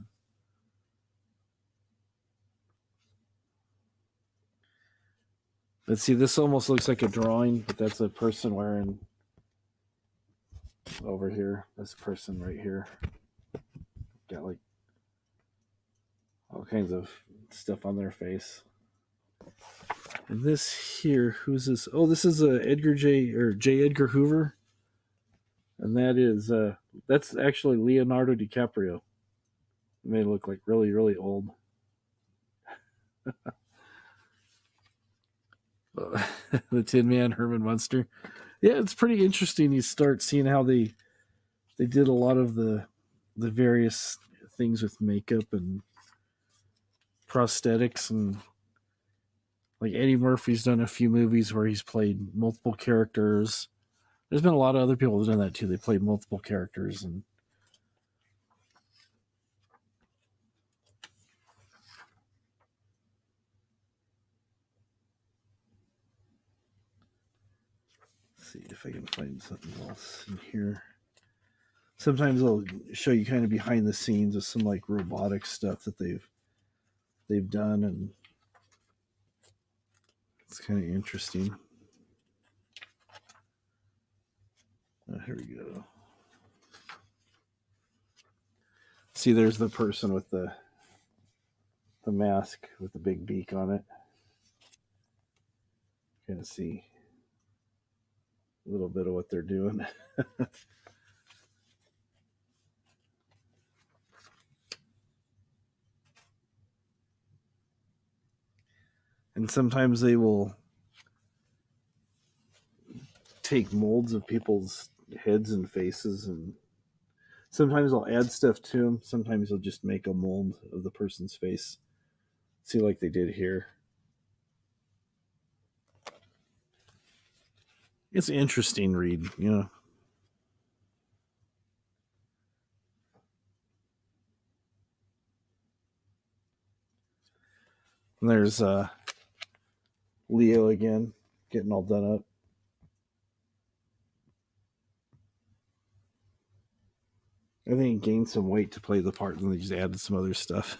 Let's see, this almost looks like a drawing, but that's a person wearing over here. This person right here got like all kinds of stuff on their face. And this here, who's this? Oh, this is J. Edgar Hoover, and that's actually Leonardo DiCaprio. It may look like really, really old. The Tin Man, Herman Munster. Yeah, it's pretty interesting. You start seeing how they did a lot of the various things with makeup and prosthetics, and like Eddie Murphy's done a few movies where he's played multiple characters. There's been a lot of other people who've done that too. They played multiple characters and see if I can find something else in here. Sometimes they'll show you kind of behind the scenes of some like robotic stuff that they've done, and it's kind of interesting. Here we go. See, there's the person with the mask with the big beak on it. Kind of see a little bit of what they're doing. And sometimes they will take molds of people's heads and faces, and sometimes they'll add stuff to them. Sometimes they'll just make a mold of the person's face. See, like they did here. It's an interesting read, you know. And there's Leo again, getting all done up. I think he gained some weight to play the part, and they just added some other stuff.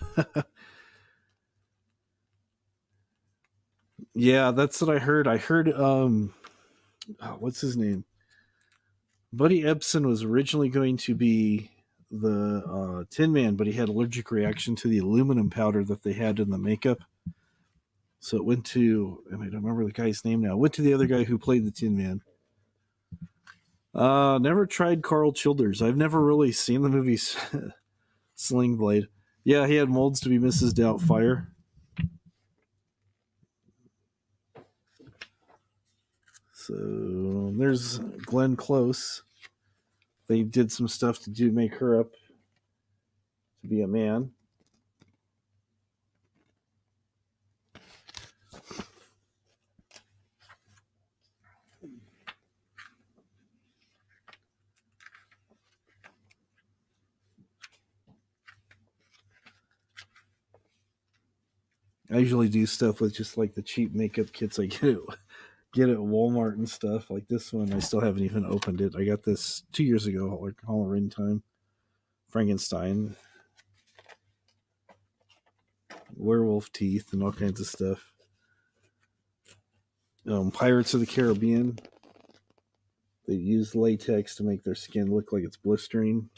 Yeah, that's what I heard. I heard, what's his name? Buddy Ebsen was originally going to be the Tin Man, but he had allergic reaction to the aluminum powder that they had in the makeup. So it went to, and I don't remember the guy's name now. It went to the other guy who played the Tin Man. Never tried Carl Childers. I've never really seen the movie Sling Blade. Yeah, he had molds to be Mrs. Doubtfire. So there's Glenn Close. They did some stuff to make her up to be a man. I usually do stuff with just like the cheap makeup kits I get at Walmart and stuff. Like this one, I still haven't even opened it. I got this 2 years ago, like Halloween time. Frankenstein, werewolf teeth, and all kinds of stuff. Pirates of the Caribbean. They use latex to make their skin look like it's blistering.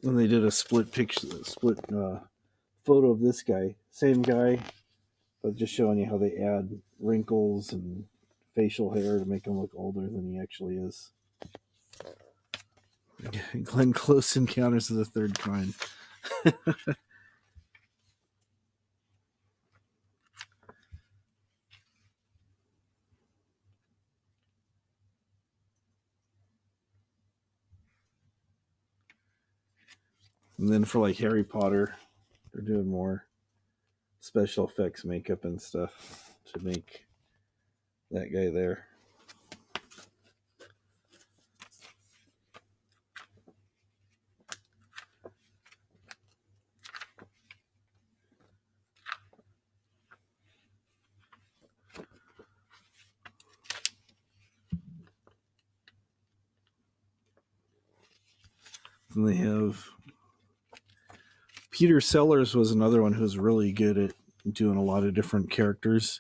And they did a split photo of this guy, same guy, but just showing you how they add wrinkles and facial hair to make him look older than he actually is. Glenn Close Encounters of the Third Kind. And then for like Harry Potter, they're doing more special effects makeup and stuff to make that guy there. And they have Peter Sellers was another one who's really good at doing a lot of different characters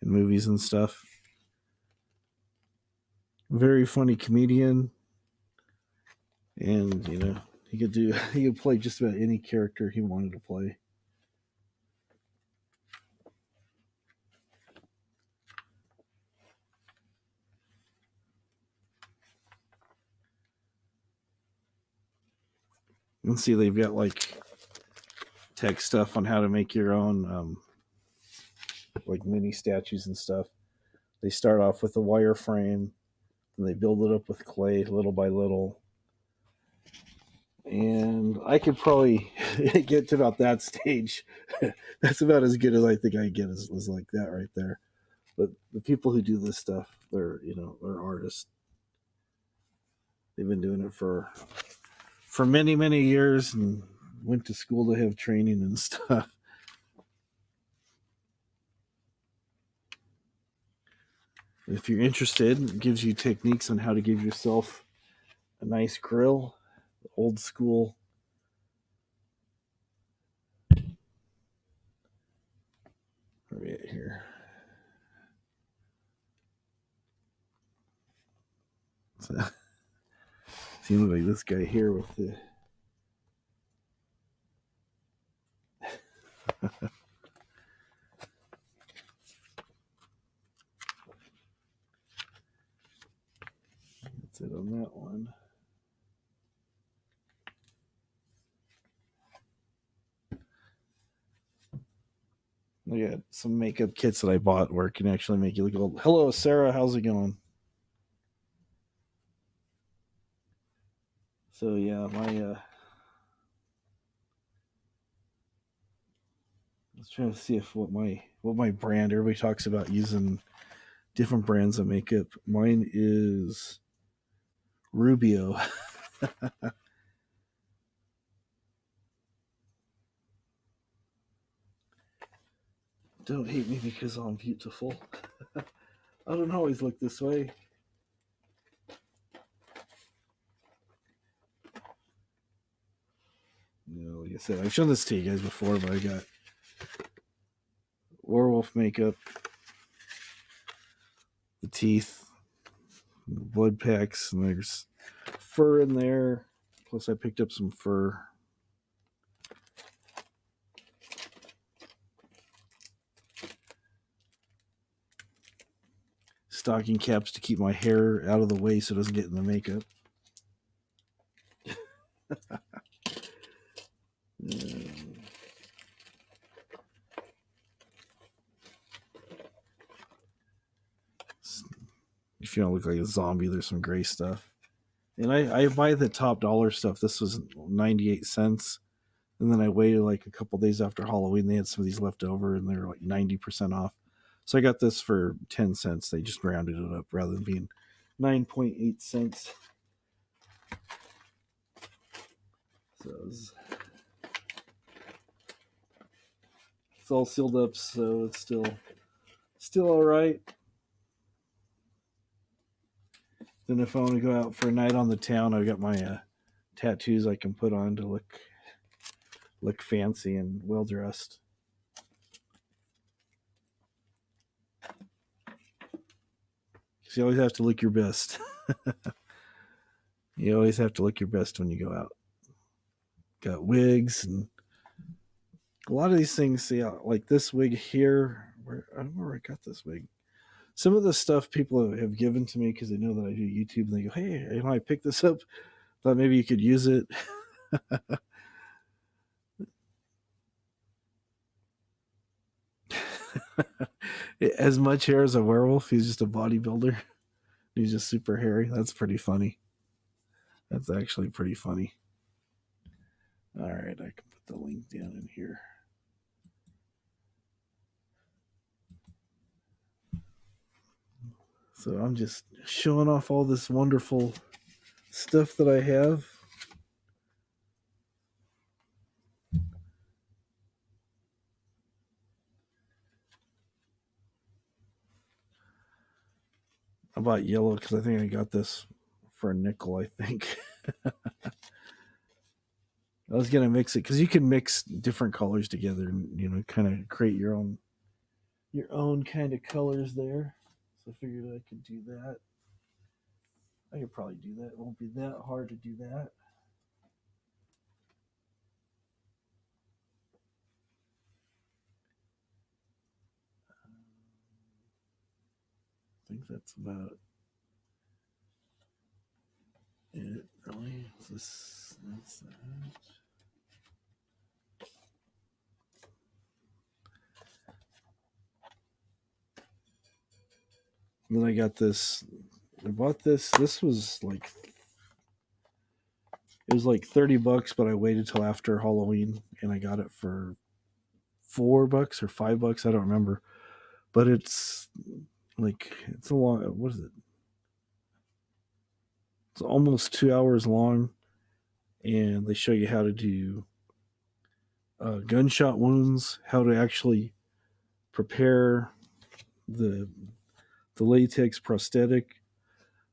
in movies and stuff. Very funny comedian, and he could play just about any character he wanted to play. You can see they've got like tech stuff on how to make your own like mini statues and stuff. They start off with a wireframe, and they build it up with clay little by little. And I could probably get to about that stage. That's about as good as I think I get is like that right there. But the people who do this stuff, they're artists. They've been doing it for many, many years and went to school to have training and stuff. If you're interested, it gives you techniques on how to give yourself a nice grill, old school. Where are we at here? So, seems like this guy here with the that's it on that one. I got some makeup kits that I bought where it can actually make you look old. Hello, Sarah. How's it going? So yeah, my let's try to see if what my brand. Everybody talks about using different brands of makeup. Mine is Rubio. Don't hate me because I'm beautiful. I don't always look this way. Like I said, I've shown this to you guys before, but I got werewolf makeup, the teeth, the blood packs, and there's fur in there. Plus, I picked up some fur. Stocking caps to keep my hair out of the way so it doesn't get in the makeup. if you don't look like a zombie, there's some gray stuff. And I buy the top dollar stuff. This was 98 cents. And then I waited like a couple days after Halloween. They had some of these left over and they were like 90% off. So I got this for 10 cents. They just rounded it up rather than being 9.8 cents. So it's all sealed up, so it's still all right. Then if I want to go out for a night on the town, I've got my tattoos I can put on to look fancy and well dressed. So you always have to look your best. You always have to look your best when you go out. Got wigs and a lot of these things. Yeah, like this wig here. I don't know where I got this wig. Some of the stuff people have given to me because they know that I do YouTube, and they go, "Hey, I picked this up. Thought maybe you could use it." As much hair as a werewolf. He's just a bodybuilder. He's just super hairy. That's pretty funny. That's actually pretty funny. All right, I can put the link down in here. So I'm just showing off all this wonderful stuff that I have. I bought yellow because I think I got this for a nickel, I think. I was going to mix it because you can mix different colors together and, kind of create your own kind of colors there. So I figured I could do that. I could probably do that. It won't be that hard to do that. I think that's about it, really. That's that. And then I got this. I bought this. This was like it was like $30, but I waited till after Halloween and I got it for $4 or $5. I don't remember, but it's a long. What is it? It's almost 2 hours long, and they show you how to do gunshot wounds, how to actually prepare the latex prosthetic,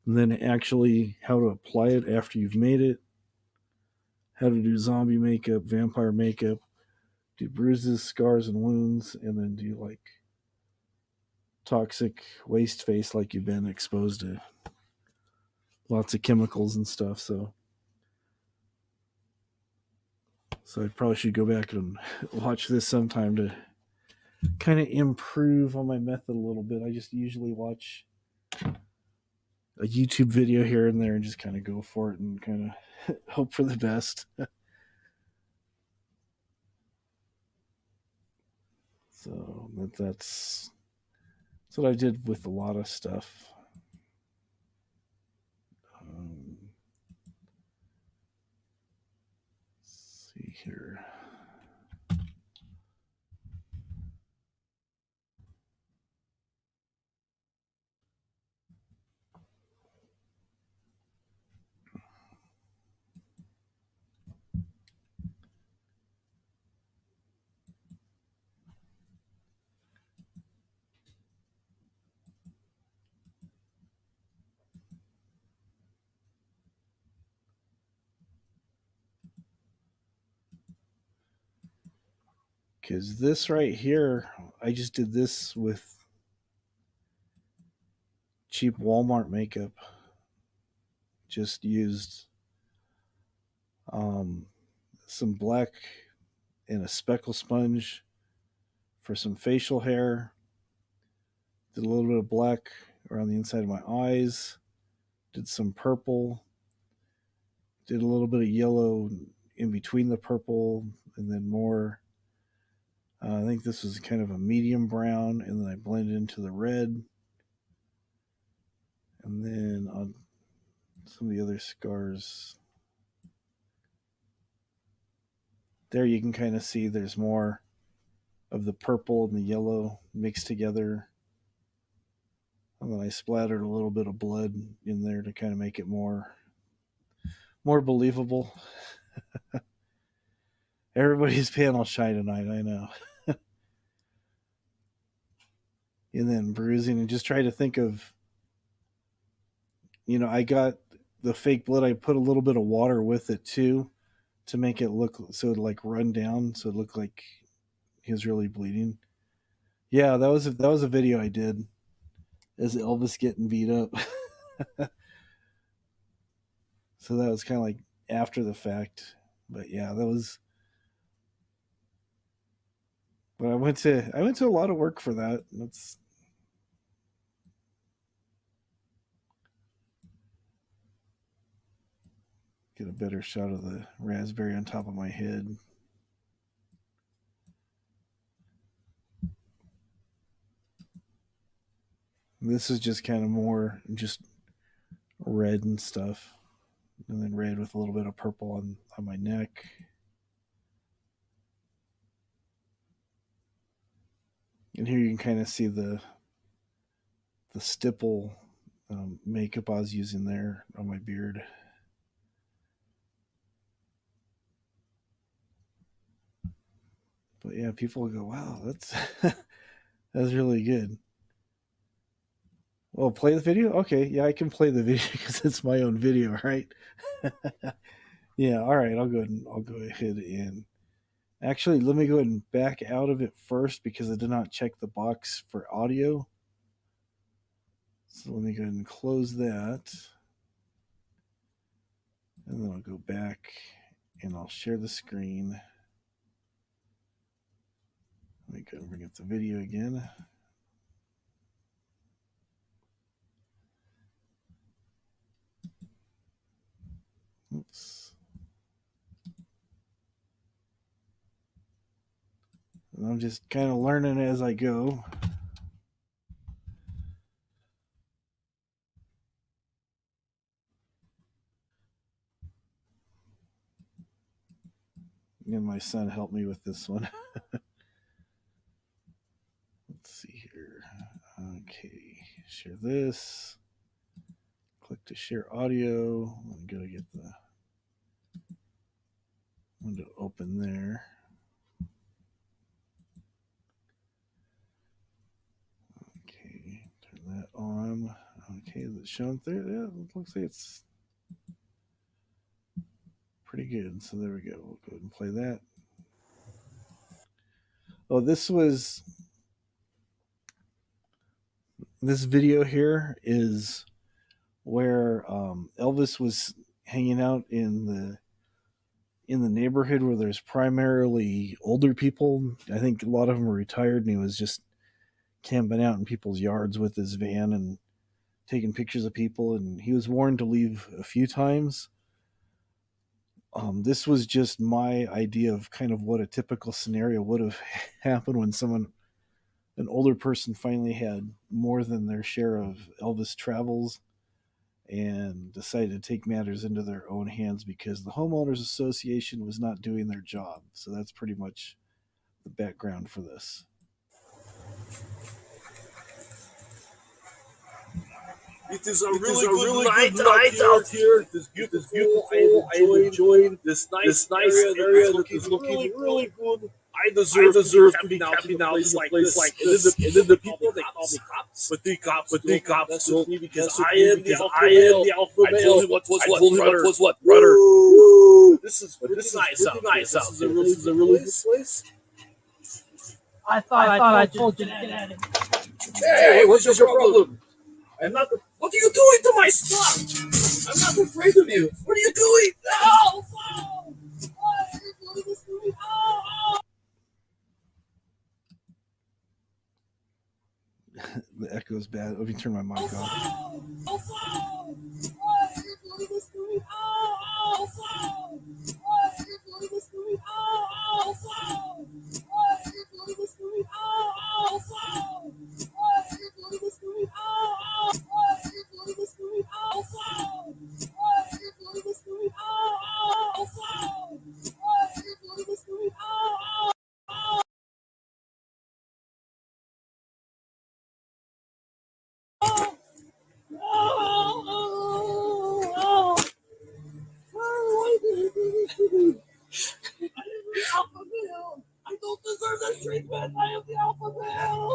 and then actually how to apply it after you've made it, how to do zombie makeup, vampire makeup, do bruises, scars, and wounds, and then do like toxic waste face like you've been exposed to lots of chemicals and stuff. So I probably should go back and watch this sometime to kind of improve on my method a little bit. I just usually watch a YouTube video here and there and just kind of go for it and kind of hope for the best. So that's what I did with a lot of stuff. Let's see here. Because this right here, I just did this with cheap Walmart makeup. Just used some black and a speckle sponge for some facial hair. Did a little bit of black around the inside of my eyes. Did some purple. Did a little bit of yellow in between the purple, and then more. I think this was kind of a medium brown, and then I blended into the red. And then on some of the other scars, there you can kind of see there's more of the purple and the yellow mixed together. And then I splattered a little bit of blood in there to kind of make it more believable. Everybody's panel shy tonight, I know. And then bruising, and just try to think of, I got the fake blood. I put a little bit of water with it too to make it look so it like run down, so it looked like he was really bleeding. Yeah, that was a video I did as Elvis getting beat up. So that was kind of like after the fact, but yeah, that was. But I went to a lot of work for that. Let's get a better shot of the raspberry on top of my head. This is just kind of more just red and stuff, and then red with a little bit of purple on my neck. And here you can kind of see the stipple makeup I was using there on my beard. But yeah, people will go, "Wow, that's that's really good." Well, play the video? Okay, yeah, I can play the video because it's my own video, right? Yeah, all right, I'll go ahead and actually let me go ahead and back out of it first because I did not check the box for audio. So let me go ahead and close that. And then I'll go back and I'll share the screen. Let me go ahead and bring up the video again. Oops. And I'm just kind of learning as I go. And my son helped me with this one. Let's see here. Okay, share this. Click to share audio. I'm going to get the window open there. Okay, turn that on. Okay, is it showing there? Yeah, it looks like it's pretty good. So there we go. We'll go ahead and play that. Oh, this video here is where Elvis was hanging out in the neighborhood where there's primarily older people. I think a lot of them were retired, and he was just camping out in people's yards with his van and taking pictures of people. And he was warned to leave a few times. This was just my idea of kind of what a typical scenario would have happened when an older person finally had more than their share of Elvis travels and decided to take matters into their own hands because the homeowners association was not doing their job. So that's pretty much the background for this. It is a really good night out here. It is beautiful. I am enjoying this nice area that is looking really good. I deserve to be camping out in a place like this. And then the people, they call me cops. But the cops told me because I am the alpha male. I told him what was what. Rudder. This is nice out. This is a really good place. I thought I told you to get out of here. Hey, what's your problem? I'm not. What are you doing to my stuff? I'm not afraid of you. What are you doing? No! No! What are you doing to me? Oh! The echo's bad. Let me turn my mic off. Oh! Oh! What are you doing to me? Oh! Oh! What are you doing to me? Oh! Oh! What are you doing to me? Oh! Oh! What are you doing to me? Oh! What are you doing to me? treatment. I am the alpha male.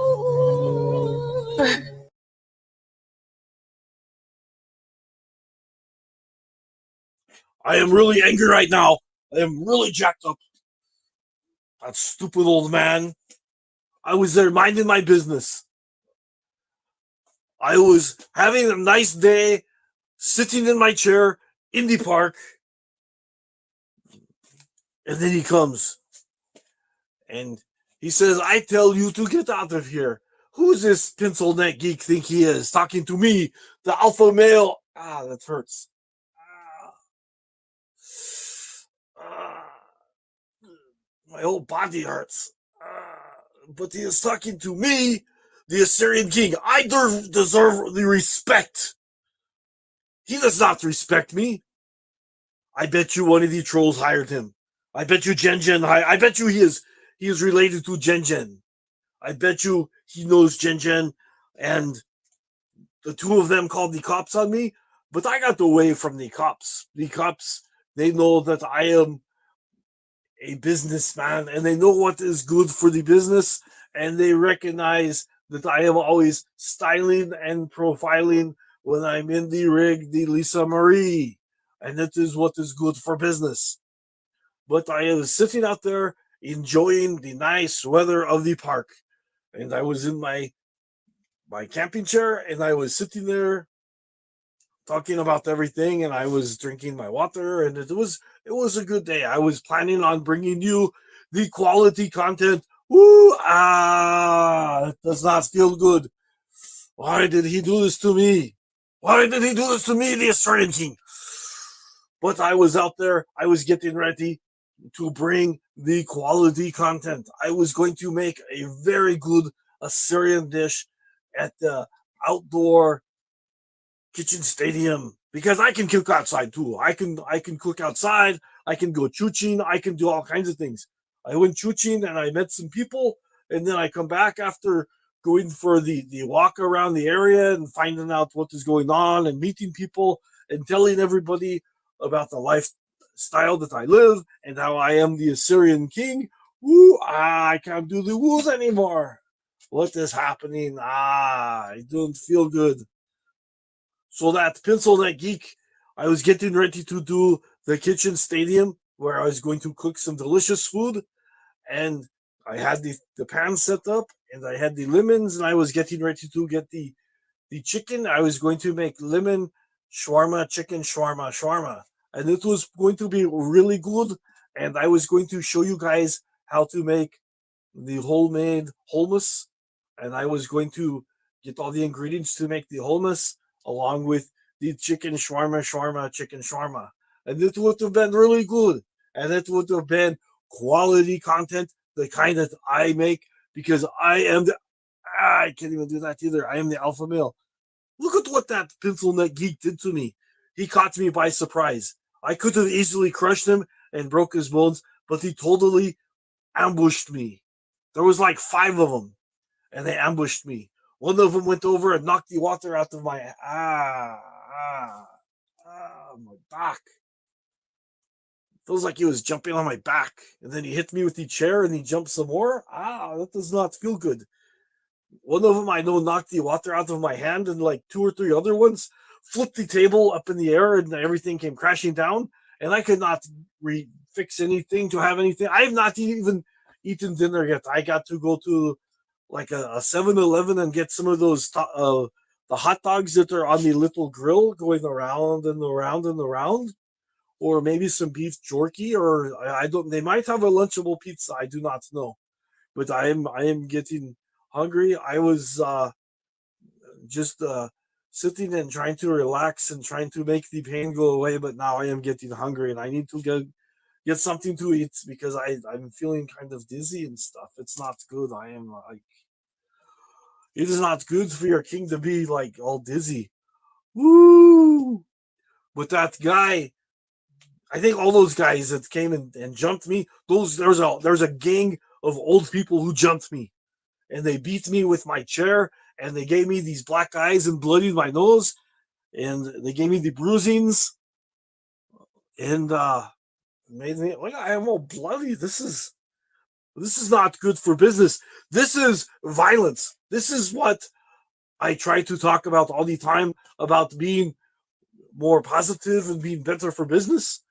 I am really angry right now. I am really jacked up. That stupid old man. I was there minding my business. I was having a nice day, sitting in my chair in the park, and then he comes and he says, I tell you to get out of here. Who's this pencil neck geek think he is talking to me, the alpha male? Ah, that hurts. Ah, my whole body hurts. But he is talking to me, the Assyrian king. I deserve the respect. He does not respect me. I bet you one of the trolls hired him. I bet you Gen. I bet you he is related to Gen. I bet you he knows Gen, and the two of them called the cops on me. But I got away from the cops. The cops, they know that I am a businessman, and they know what is good for the business, and they recognize that I am always styling and profiling when I'm in the rig, the Lisa Marie, and that is what is good for business. But I was sitting out there enjoying the nice weather of the park, and I was in my camping chair, and I was sitting there talking about everything, and I was drinking my water, and it was a good day. I was planning on bringing you the quality content. Woo! It does not feel good. Why did he do this to me? Why did he do this to me, the Australian king? But I was out there. I was getting ready to bring the quality content. I was going to make a very good Assyrian dish at the outdoor kitchen stadium, because I can cook outside too. I can cook outside. I can go chooching. I can do all kinds of things. I went chooching and I met some people, and then I come back after going for the walk around the area and finding out what is going on and meeting people and telling everybody about the lifestyle that I live and how I am the Assyrian king. Woo! I can't do the woos anymore. What is happening? I don't feel good. So that pencil neck geek, I was getting ready to do the kitchen stadium where I was going to cook some delicious food, and I had the pan set up, and I had the lemons, and I was getting ready to get the chicken. I was going to make lemon shawarma, chicken shawarma, and it was going to be really good. And I was going to show you guys how to make the homemade hummus, and I was going to get all the ingredients to make the hummus along with the chicken shawarma, chicken shawarma. And it would have been really good. And it would have been quality content, the kind that I make, because I can't even do that either. I am the alpha male. Look at what that pencil neck geek did to me. He caught me by surprise. I could have easily crushed him and broke his bones, but he totally ambushed me. There was like 5 of them, and they ambushed me. One of them went over and knocked the water out of my my back. Feels like he was jumping on my back, and then he hit me with the chair, and he jumped some more. That does not feel good. One of them I know knocked the water out of my hand, and like 2 or 3 other ones flipped the table up in the air, and everything came crashing down. And I could not fix anything to have anything. I have not even eaten dinner yet. I got to go to like a 7-Eleven and get some of those the hot dogs that are on the little grill going around and around and around, or maybe some beef jerky, or I don't. They might have a Lunchable pizza. I do not know, but I am getting hungry. I was just sitting and trying to relax and trying to make the pain go away, but now I am getting hungry and I need to get something to eat because I'm feeling kind of dizzy and stuff. It's not good. I am like, it is not good for your king to be like all dizzy. Woo! But that guy, I think all those guys that came and jumped me, there's a gang of old people who jumped me, and they beat me with my chair, and they gave me these black eyes and bloodied my nose, and they gave me the bruisings, and made me like I am all bloody. This is This is not good for business. This is violence. This is what I try to talk about all the time, about being more positive and being better for business.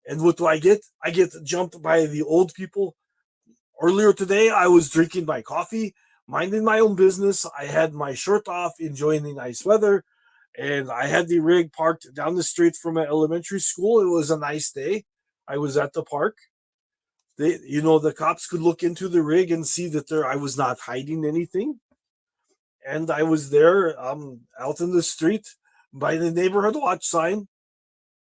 And what do I get? I get jumped by the old people. Earlier today, I was drinking my coffee, minding my own business. I had my shirt off, enjoying the nice weather, and I had the rig parked down the street from my elementary school. It was a nice day. I was at the park. The cops could look into the rig and see that I was not hiding anything. And I was there, out in the street by the neighborhood watch sign.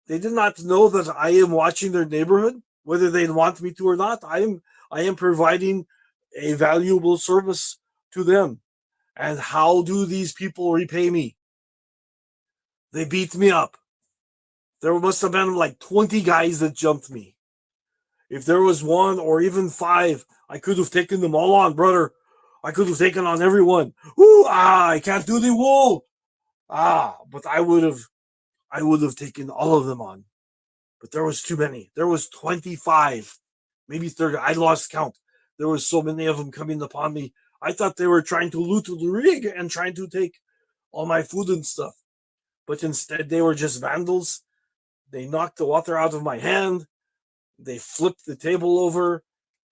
They did not know that I am watching their neighborhood, whether they want me to or not. I am providing a valuable service to them. And how do these people repay me? They beat me up. There must have been like 20 guys that jumped me. If there was one or even 5, I could have taken them all on, brother. I could have taken on everyone. Ooh, I can't do the wool. But I would have taken all of them on. But there was too many. There was 25, maybe 30. I lost count. There was so many of them coming upon me. I thought they were trying to loot the rig and trying to take all my food and stuff. But instead, they were just vandals. They knocked the water out of my hand. They flipped the table over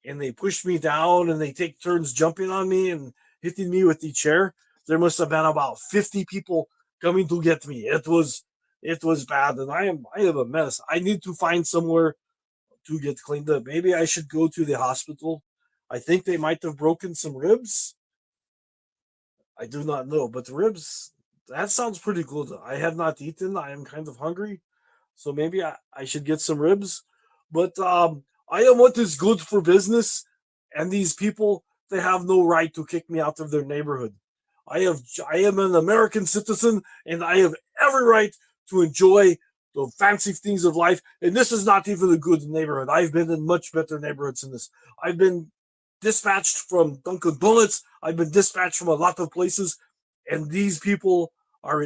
and they pushed me down and they take turns jumping on me and hitting me with the chair. There must have been about 50 people coming to get me. It was bad, and I am a mess. I need to find somewhere to get cleaned up. Maybe I should go to the hospital. I think they might have broken some ribs. I do not know, but ribs, that sounds pretty good. I have not eaten. I am kind of hungry. So maybe I should get some ribs. But I am what is good for business, and these people, they have no right to kick me out of their neighborhood. I am an American citizen, and I have every right to enjoy the fancy things of life. And this is not even a good neighborhood. I've been in much better neighborhoods than this. I've been dispatched from Dunkin' Donuts. I've been dispatched from a lot of places, and these people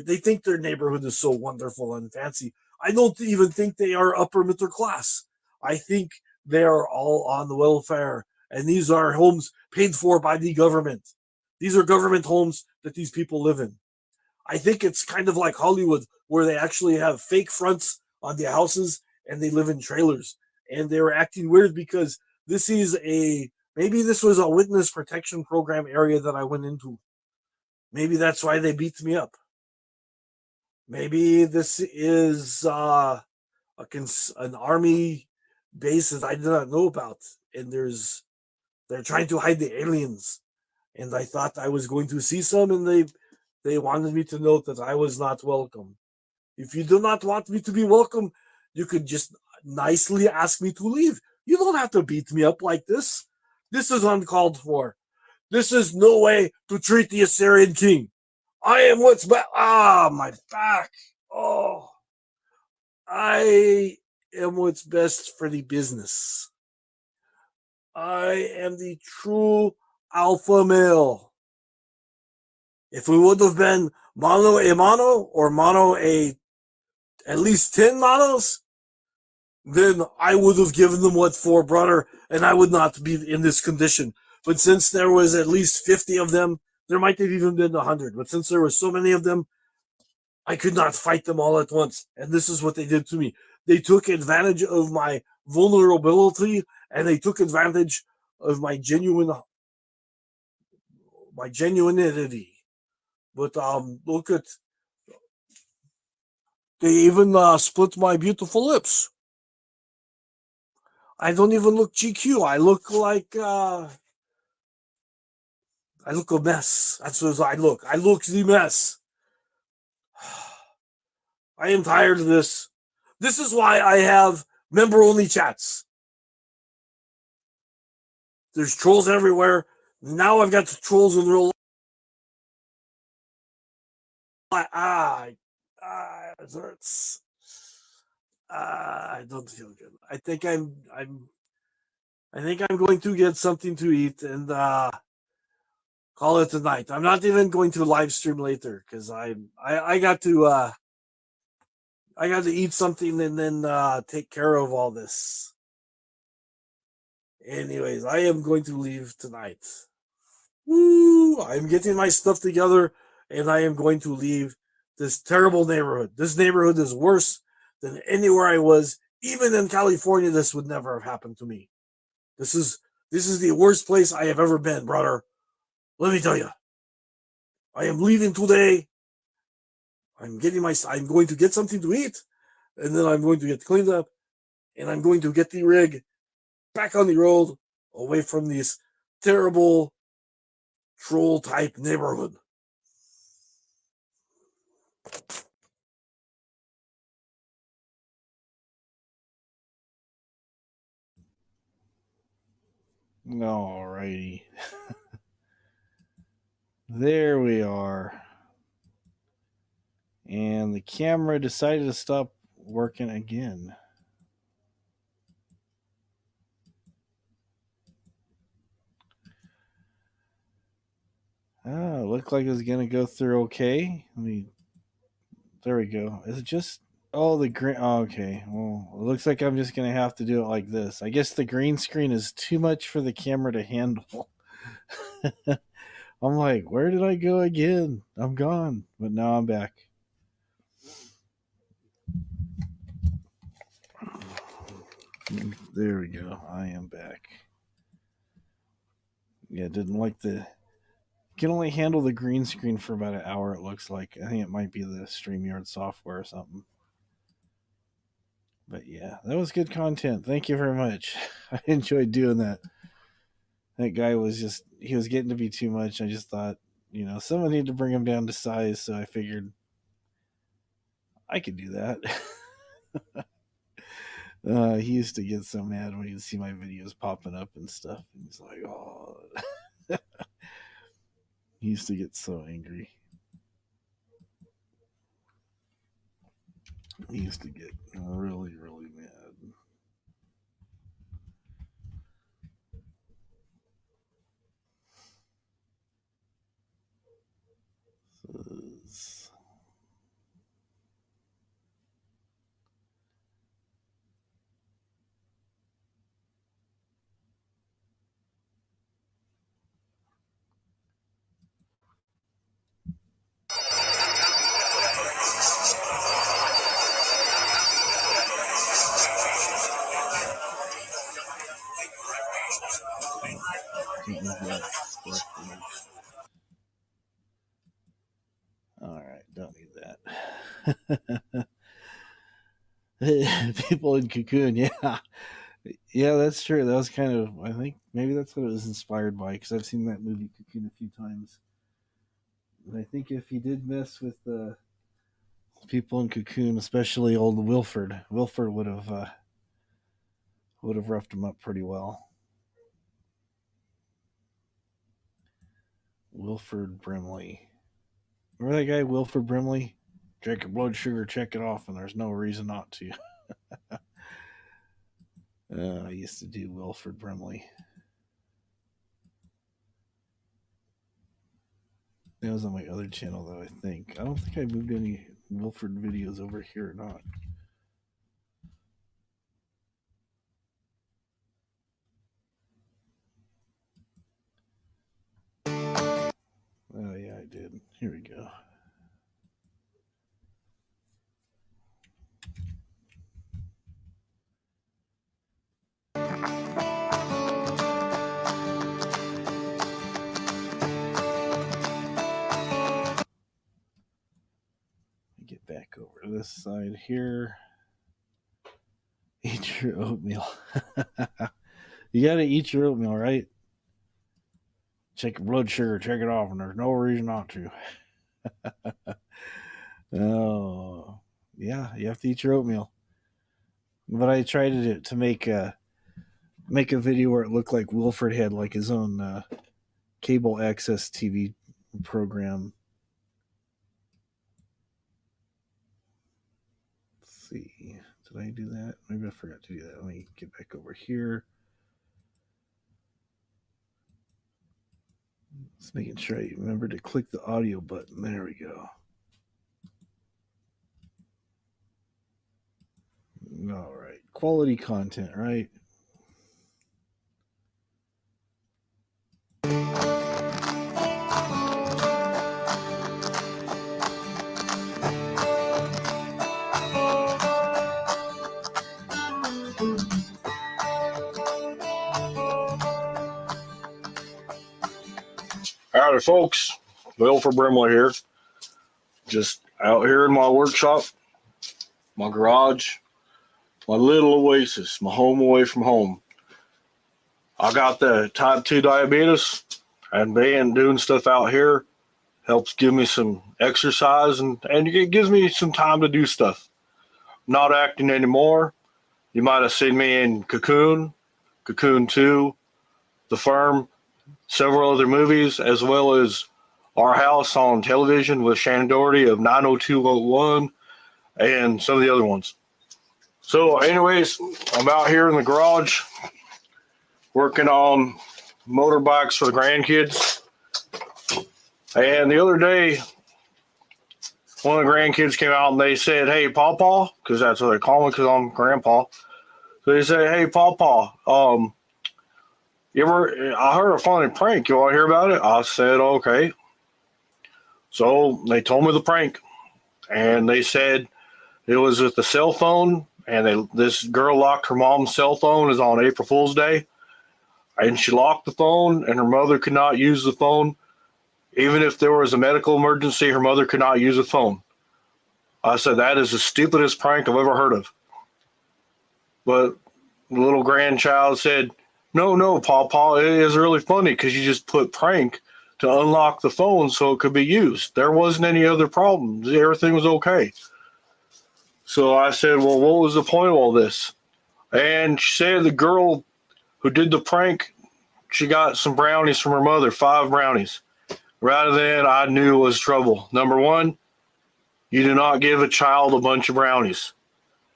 they think their neighborhood is so wonderful and fancy. I don't even think they are upper middle class. I think they are all on the welfare, and these are homes paid for by the government. These are government homes that these people live in. I think it's kind of like Hollywood, where they actually have fake fronts on the houses and they live in trailers. And they were acting weird because maybe this was a witness protection program area that I went into. Maybe that's why they beat me up. Maybe this is an army base that I did not know about, and they're trying to hide the aliens. And I thought I was going to see some, and they wanted me to know that I was not welcome. If you do not want me to be welcome, you could just nicely ask me to leave. You don't have to beat me up like this. This is uncalled for. This is no way to treat the Assyrian king. I am what's back. My back. Oh, I am what's best for the business. I am the true alpha male. If we would have been mano a mano or mano a at least 10 manos, then I would have given them what for, brother, and I would not be in this condition. But since there was at least 50 of them, there might have even been 100. But since there were so many of them, I could not fight them all at once. And this is what they did to me. They took advantage of my vulnerability, and they took advantage of my genuinity. But look at, they even split my beautiful lips. I don't even look GQ. I look like I look a mess. That's what I look. I look the mess. I am tired of this. This is why I have member-only chats. There's trolls everywhere. Now I've got the trolls in real life. It hurts. I don't feel good. I think I'm going to get something to eat and call it a night. I'm not even going to live stream later because I got to eat something and then take care of all this. Anyways, I am going to leave tonight. Woo! I'm getting my stuff together and I am going to leave this terrible neighborhood. This neighborhood is worse than anywhere I was. Even in California, this would never have happened to me. This is the worst place I have ever been, brother. Let me tell you. I am leaving today. I'm going to get something to eat, and then I'm going to get cleaned up, and I'm going to get the rig back on the road, away from this terrible troll type neighborhood. Alrighty. There we are. And the camera decided to stop working again. It looked like it was going to go through okay. There we go. Is it just. Oh, the green. Oh, okay. Well, it looks like I'm just going to have to do it like this. I guess the green screen is too much for the camera to handle. I'm like, where did I go again? I'm gone. But now I'm back. There we go. I am back. Yeah, didn't like the. Can only handle the green screen for about an hour, it looks like. I think it might be the StreamYard software or something. But yeah, that was good content. Thank you very much. I enjoyed doing that. That guy was he was getting to be too much. I just thought, someone needed to bring him down to size, so I figured I could do that. He used to get so mad when he'd see my videos popping up and stuff. And he's like, oh. He used to get so angry. He used to get really, really mad. All right, don't need that. People in Cocoon, yeah. Yeah, that's true. That was kind of, I think, maybe that's what it was inspired by, because I've seen that movie Cocoon a few times. And I think if he did mess with the people in Cocoon, especially old Wilford would have roughed him up pretty well. Wilford Brimley. Remember that guy, Wilford Brimley? Check your blood sugar, check it off, and there's no reason not to. I used to do Wilford Brimley. That was on my other channel, though, I think. I don't think I moved any Wilford videos over here or not. Oh, yeah, I did. Here we go. Get back over to this side here. Eat your oatmeal. You gotta eat your oatmeal, right? Check your blood sugar, check it off, and there's no reason not to. Oh, yeah, you have to eat your oatmeal. But I tried to make a video where it looked like Wilford had like his own cable access TV program. Let's see. Did I do that? Maybe I forgot to do that. Let me get back over here. Just making sure I remember to click the audio button. There we go. All right. Quality content, right? Howdy, folks. Bill for Brimley here. Just out here in my workshop, my garage, my little oasis, my home away from home. I got the type 2 diabetes, and being doing stuff out here helps give me some exercise and it gives me some time to do stuff. Not acting anymore. You might have seen me in Cocoon 2, The Firm, several other movies, as well as Our House on television with Shannon Doherty of 90201 and some of the other ones. So anyways, I'm out here in the garage working on motorbikes for the grandkids. And the other day, one of the grandkids came out and they said, "Hey, Pawpaw," because that's what they call me because I'm grandpa. So they say, "Hey, Pawpaw, I heard a funny prank. You want to hear about it?" I said, "Okay." So they told me the prank, and they said it was with the cell phone, and this girl locked her mom's cell phone. It was on April Fool's Day, and she locked the phone, and her mother could not use the phone. Even if there was a medical emergency, her mother could not use the phone. I said, that is the stupidest prank I've ever heard of. But the little grandchild said, no, Pawpaw, it is really funny because you just put prank to unlock the phone so it could be used. There wasn't any other problems. Everything was okay. So I said, well, what was the point of all this? And she said the girl who did the prank, she got some brownies from her mother, 5 brownies. Right then, I knew it was trouble. Number one, you do not give a child a bunch of brownies.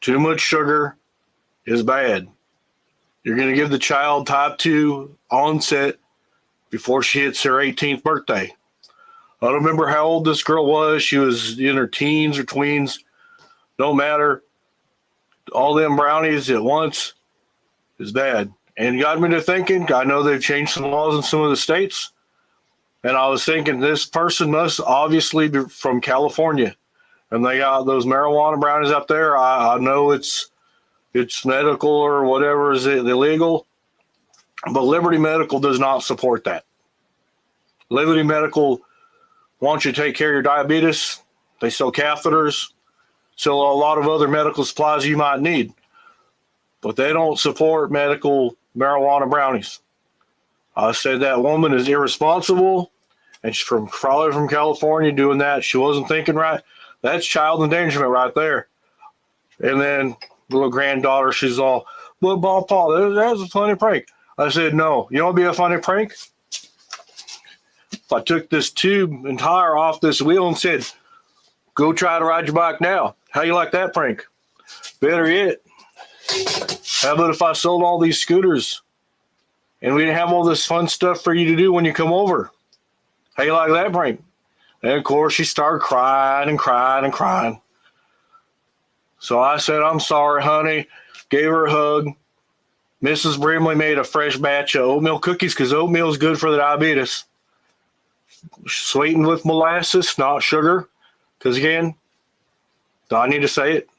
Too much sugar is bad. You're going to give the child type 2 onset before she hits her 18th birthday. I don't remember how old this girl was. She was in her teens or tweens. Don't matter. All them brownies at once is bad. And it got me to thinking, I know they've changed some laws in some of the states. And I was thinking this person must obviously be from California. And they got those marijuana brownies up there. I know it's medical or whatever is illegal. But Liberty Medical does not support that. Liberty Medical wants you to take care of your diabetes. They sell catheters, sell a lot of other medical supplies you might need. But they don't support medical marijuana brownies. I said that woman is irresponsible, and she's probably from California doing that. She wasn't thinking right. That's child endangerment right there. And then the little granddaughter, she's all, "Well, Paul, that was a funny prank." I said, no. You know what would be a funny prank? If I took this tube and tire off this wheel and said, "Go try to ride your bike now." How you like that prank? Better yet, how about if I sold all these scooters and we didn't have all this fun stuff for you to do when you come over? How you like that prank? And of course, she started crying and crying and crying. So I said, "I'm sorry, honey." Gave her a hug. Mrs. Brimley made a fresh batch of oatmeal cookies because oatmeal is good for the diabetes. Sweetened with molasses, not sugar. Because again, do I need to say it?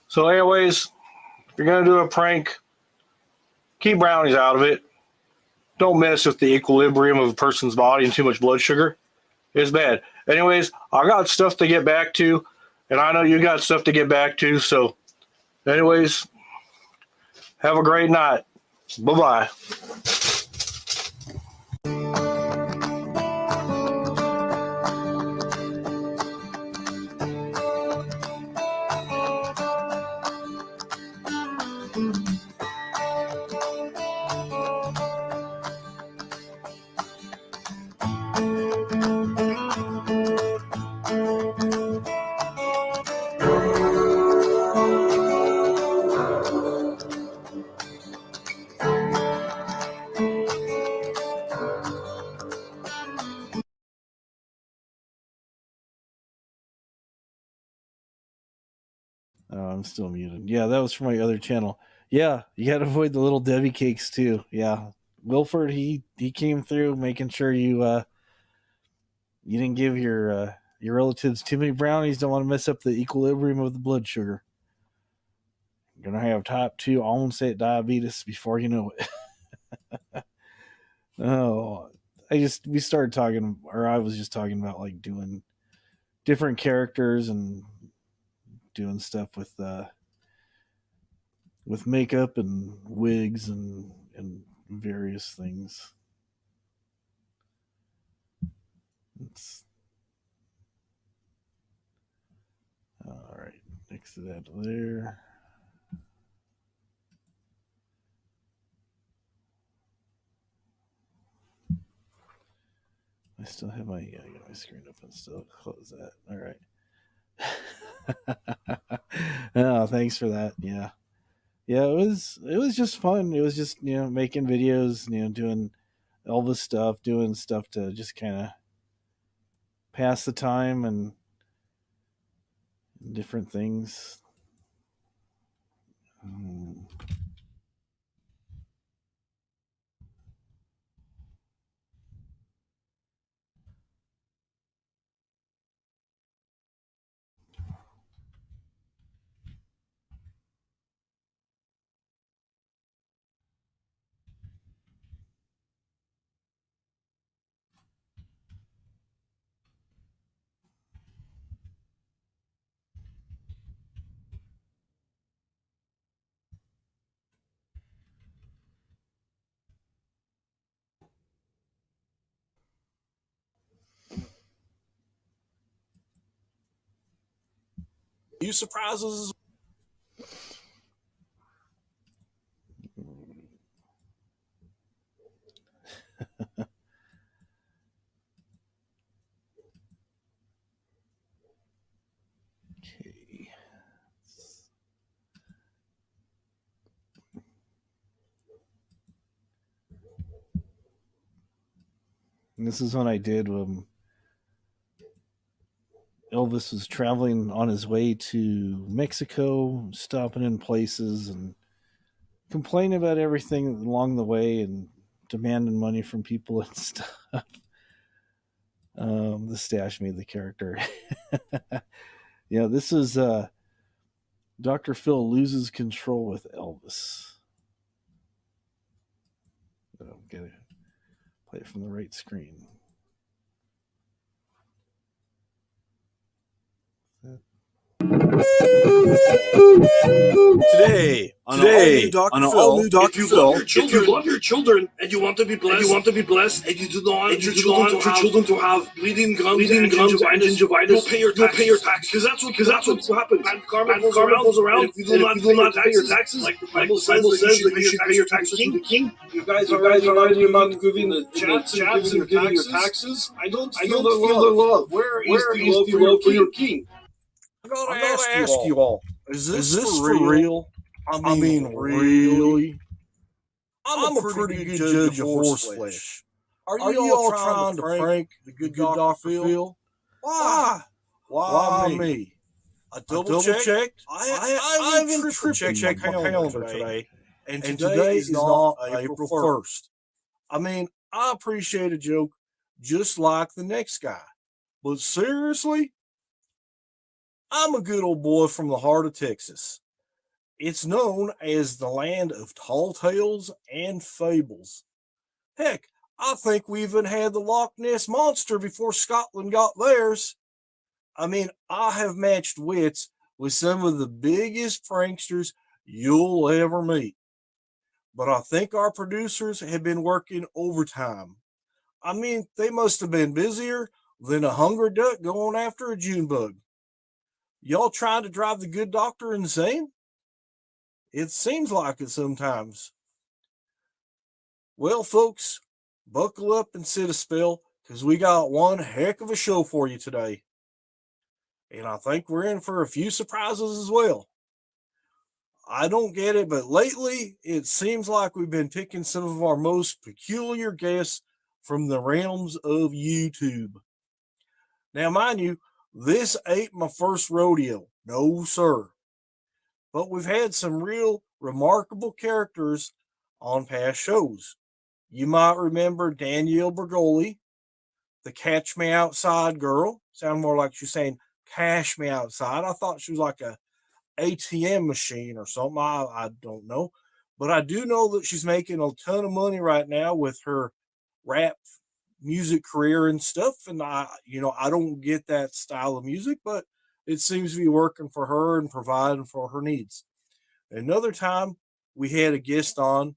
So anyways, if you're going to do a prank, keep brownies out of it. Don't mess with the equilibrium of a person's body and too much blood sugar. It's bad. Anyways, I got stuff to get back to, and I know you got stuff to get back to. So anyways, have a great night. Bye-bye. Oh, I'm still muted. Yeah, that was from my other channel. Yeah, you got to avoid the little Debbie cakes too. Yeah, Wilford, he came through making sure you you didn't give your relatives too many brownies. Don't want to mess up the equilibrium of the blood sugar. You're gonna have type 2 onset diabetes before you know it. Oh, we started talking, or I was just talking about like doing different characters and doing stuff with makeup and wigs and various things. It's all right. Next to that there. I still have I got my screen open still. Close that. All right. Oh, thanks for that. Yeah. Yeah, it was just fun. It was just, making videos, doing Elvis stuff, doing stuff to just kind of pass the time and different things. Um, You surprises. okay. And this is when I did Elvis was traveling on his way to Mexico, stopping in places and complaining about everything along the way and demanding money from people and stuff. The stash made the character. Yeah, this is Dr. Phil loses control with Elvis. Get it. Play it from the right screen. Today, on an all-new Dr. Phil, if you love your children and you want to be blessed, and you do not want your children to have bleeding gums and gingivitis, you'll pay your taxes. Because that's what happens. Bad karma goes around. If you do not pay your taxes, like the Bible says that you should pay your taxes to the king. You guys are already about giving the chats and giving your taxes. I don't feel the love. Where is the love for your king? I gotta ask you all. Is this for real? I mean, really? I'm a pretty good judge of horse flesh. Are you all trying to prank the good Dr. Phil? Why? Why me? I double checked. I even triple checked my calendar today. And today is not April 1st. I mean, I appreciate a joke just like the next guy. But seriously? I'm a good old boy from the heart of Texas. It's known as the land of tall tales and fables. Heck, I think we even had the Loch Ness Monster before Scotland got theirs. I mean, I have matched wits with some of the biggest pranksters you'll ever meet. But I think our producers have been working overtime. I mean, they must have been busier than a hungry duck going after a June bug. Y'all trying to drive the good doctor insane? It seems like it sometimes. Well, folks, buckle up and sit a spell because we got one heck of a show for you today. And I think we're in for a few surprises as well. I don't get it, but lately it seems like we've been picking some of our most peculiar guests from the realms of YouTube. Now, mind you, this ain't my first rodeo. No, sir. But we've had some real remarkable characters on past shows. You might remember Danielle Bergoli, the Catch Me Outside girl. Sound more like she's saying cash me outside. I thought she was like a ATM machine or something. I don't know. But I do know that she's making a ton of money right now with her rap music career and stuff, and I don't get that style of music, but it seems to be working for her and providing for her needs. Another time we had a guest on.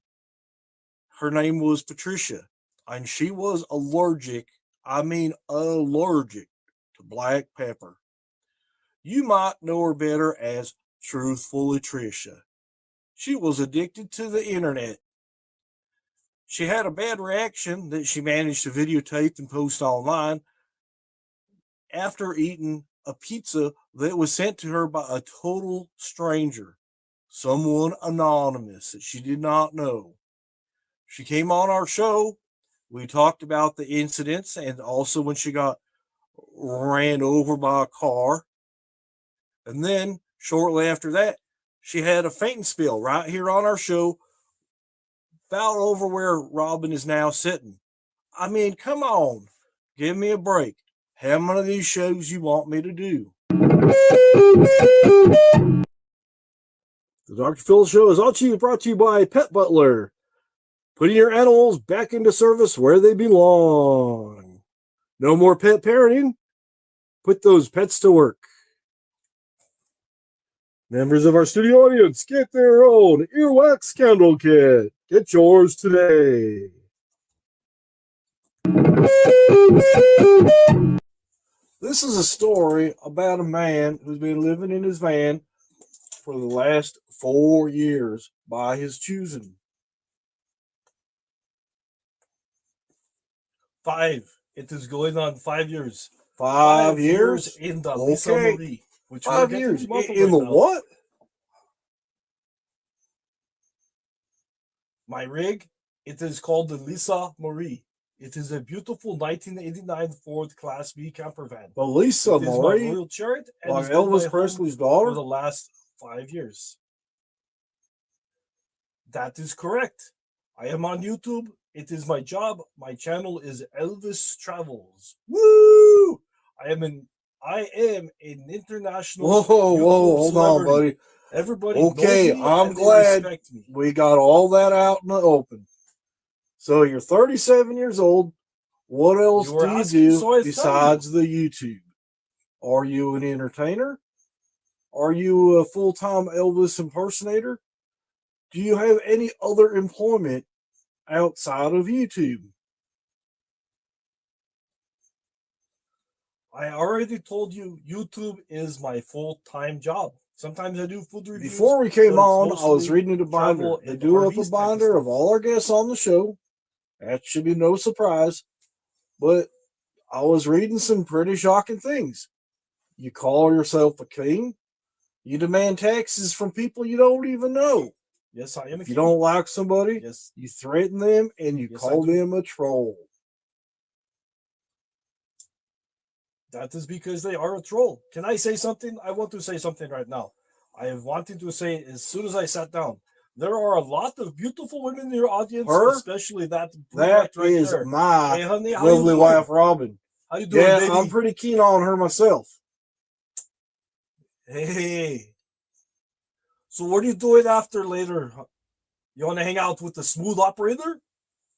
Her name was Patricia, and she was allergic. I mean, allergic to black pepper. You might know her better as Truthful Latricia. She was addicted to the internet. She had a bad reaction that she managed to videotape and post online after eating a pizza that was sent to her by a total stranger, someone anonymous that she did not know. She came on our show. We talked about the incidents and also when she got ran over by a car. And then shortly after that, she had a fainting spell right here on our show, about over where Robin is now sitting. I mean, come on, give me a break. How many of these shows you want me to do? The Dr. Phil Show is also brought to you by Pet Butler, putting your animals back into service where they belong. No more pet parenting. Put those pets to work. Members of our studio audience, get their own earwax candle kit. Get yours today. This is a story about a man who's been living in his van for the last 4 years by his choosing. 5. It is going on 5 years. 5 years in the Lisa Marie. Which 5 years in the now. What? My rig, it is called the Lisa Marie. It is a beautiful 1989 Ford Class B camper van. The Lisa Marie? My royal chariot and like Elvis Presley's daughter? For the last 5 years. That is correct. I am on YouTube. It is my job. My channel is Elvis Travels. Woo! I am an international. Whoa, hold on, buddy. Everybody okay, knows me I'm glad we got all that out in the open. So you're 37 years old. What else do you do besides the YouTube? Are you an entertainer? Are you a full-time Elvis impersonator? Do you have any other employment outside of YouTube? I already told you YouTube is my full-time job. Sometimes I do food reviews. Before we came on, I was reading the binder. They do have a binder of all our guests on the show. That should be no surprise. But I was reading some pretty shocking things. You call yourself a king. You demand taxes from people you don't even know. Yes, I am a king. If you don't like somebody, yes, you threaten them and you call them a troll. That is because they are a troll. Can I say something? I want to say something right now. I have wanted to say it as soon as I sat down. There are a lot of beautiful women in your audience, especially that right is there. My honey, lovely wife, Robin. How you doing, baby? I'm pretty keen on her myself. Hey. So what are you doing after later? You want to hang out with the smooth operator?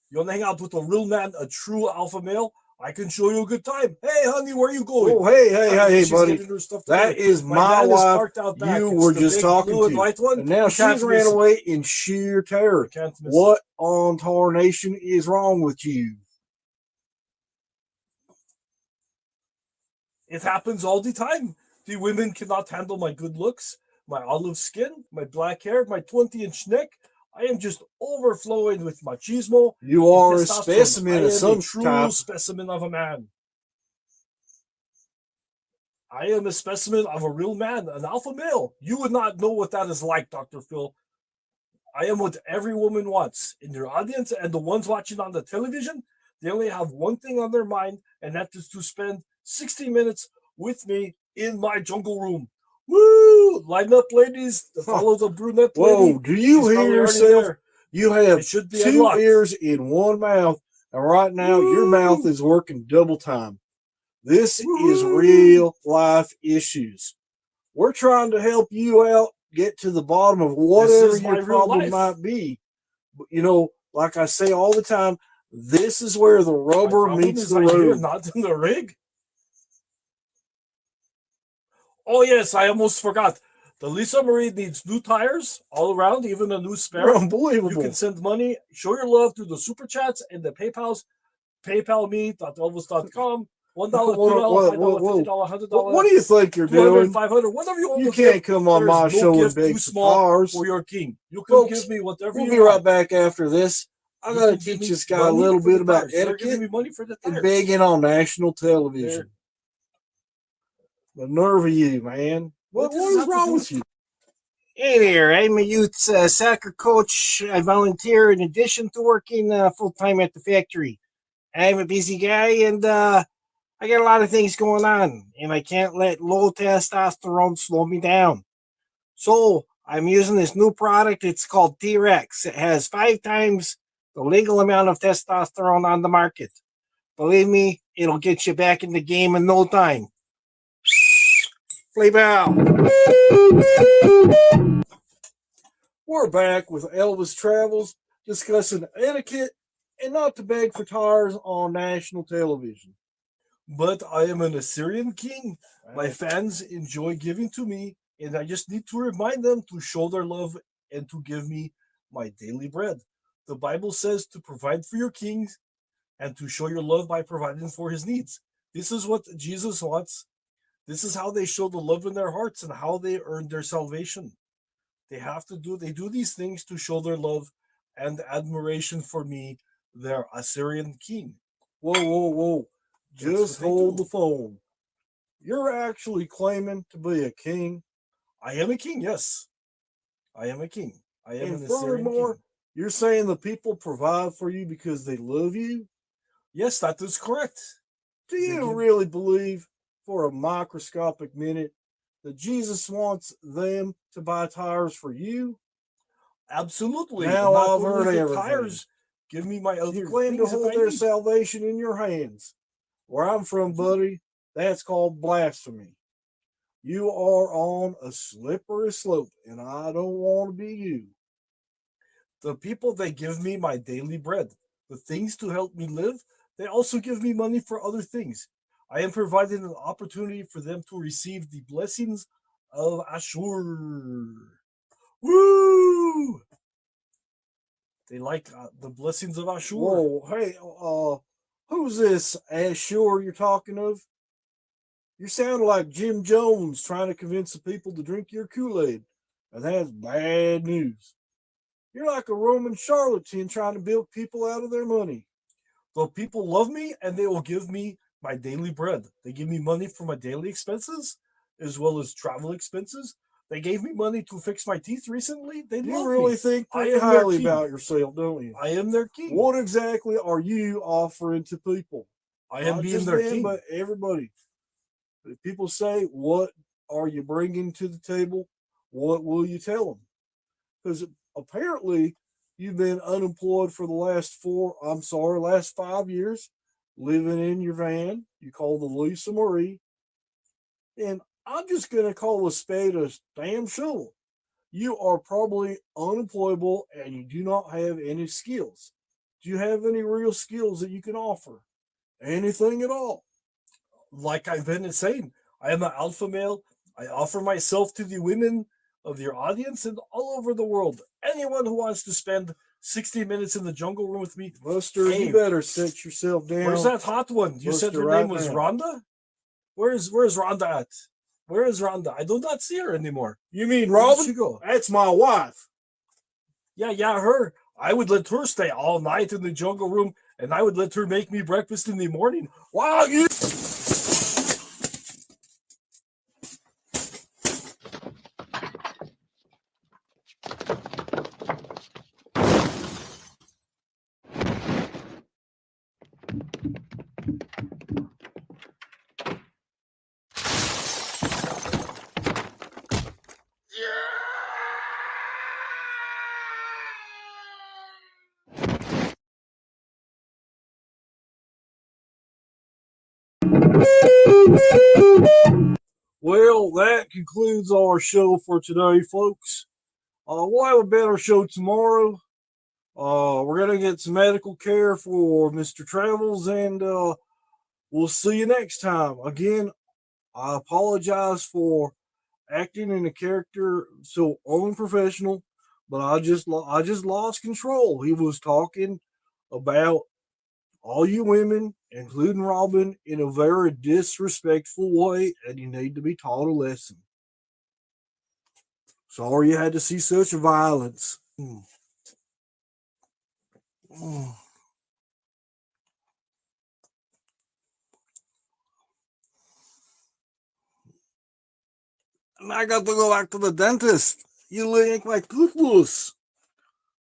You want to hang out with a real man, a true alpha male? I can show you a good time. Hey, honey, where are you going? Oh, hey, buddy. That is my wife. You were just talking to. And now she's ran away in sheer terror. What on tarnation is wrong with you? It happens all the time. The women cannot handle my good looks, my olive skin, my black hair, my 20-inch neck. I am just overflowing with machismo. You are a specimen of some true specimen of a man. I am a specimen of a real man, an alpha male. You would not know what that is like, Dr. Phil. I am what every woman wants. In your audience and the ones watching on the television, they only have one thing on their mind, and that is to spend 60 minutes with me in my jungle room. Woo! Line up, ladies. Follow the brunette lady. Whoa, do you hear yourself? You have 2 ears in one mouth, and right now your mouth is working double time. This is real life issues. We're trying to help you out, get to the bottom of whatever your problem might be. But, like I say all the time, This is where the rubber meets the road. Not in the rig. Oh yes, I almost forgot. The Lisa Marie needs new tires all around, even a new spare. Unbelievable. You can send money, show your love through the super chats and the PayPal's. PayPalme.elvis.com. $1, $2, $5, $50, $100. What do you think you're doing? $500, whatever you want. You can't come on my show and beg for tires. For your king. You can give me whatever you want. We'll be right back after this. I got to teach this guy a little bit about etiquette and begging on national television. The nerve of you, man. What is wrong with you? Hey there, I'm a youth soccer coach. I volunteer in addition to working full-time at the factory. I'm a busy guy, and I got a lot of things going on, and I can't let low testosterone slow me down. So I'm using this new product. It's called T-Rex. It has 5 times the legal amount of testosterone on the market. Believe me, it'll get you back in the game in no time. Play ball. We're back with Elvis Travels discussing etiquette and not to beg for tires on national television. But I am an Assyrian king. My fans enjoy giving to me, and I just need to remind them to show their love and to give me my daily bread. The Bible says to provide for your kings and to show your love by providing for his needs. This is what Jesus wants. This is how they show the love in their hearts and how they earn their salvation. They do these things to show their love and admiration for me, their Assyrian king. Whoa. Just hold the phone. You're actually claiming to be a king. I am a king, yes. I am a king. I am and an Assyrian furthermore, king. You're saying the people provide for you because they love you? Yes, that is correct. Do you really believe for a microscopic minute that Jesus wants them to buy tires for you? Absolutely. Now I've heard everything. Tires give me my other You claim to hold their salvation in your hands. Where I'm from, buddy, that's called blasphemy. You are on a slippery slope, and I don't want to be you. The people, they give me my daily bread, the things to help me live. They also give me money for other things. I am providing an opportunity for them to receive the blessings of Ashur. Woo! They like the blessings of Ashur. Whoa, hey, who's this Ashur you're talking of? You sound like Jim Jones trying to convince the people to drink your Kool-Aid, and that's bad news. You're like a Roman charlatan trying to bilk people out of their money. The people love me, and they will give me my daily bread. They give me money for my daily expenses, as well as travel expenses. They gave me money to fix my teeth recently. You really think pretty highly about yourself, don't you? I am their king. What exactly are you offering to people? I am being their king. But everybody. If people say, what are you bringing to the table? What will you tell them? Because apparently you've been unemployed for the last 5 years, living in your van. You call the Lisa Marie. And I'm just going to call a spade a damn shovel. You are probably unemployable and you do not have any skills. Do you have any real skills that you can offer? Anything at all? Like I've been saying, I am an alpha male. I offer myself to the women of your audience and all over the world. Anyone who wants to spend 60 minutes in the jungle room with me. Buster, you better sit yourself down. Where's that hot one? You said her name was Rhonda? Where's Rhonda at? Where is Rhonda? I do not see her anymore. You mean Robin? She go? That's my wife. Yeah, her. I would let her stay all night in the jungle room, and I would let her make me breakfast in the morning. Wow, you... Well, that concludes our show for today, folks. We'll have a better show tomorrow. We're gonna get some medical care for Mr. Travels, and we'll see you next time. Again, I apologize for acting in a character so unprofessional, but I just lost control. He was talking about all you women, including Robin, in a very disrespectful way, and you need to be taught a lesson. Sorry you had to see such violence. And I got to go back to the dentist. You yank my tooth loose.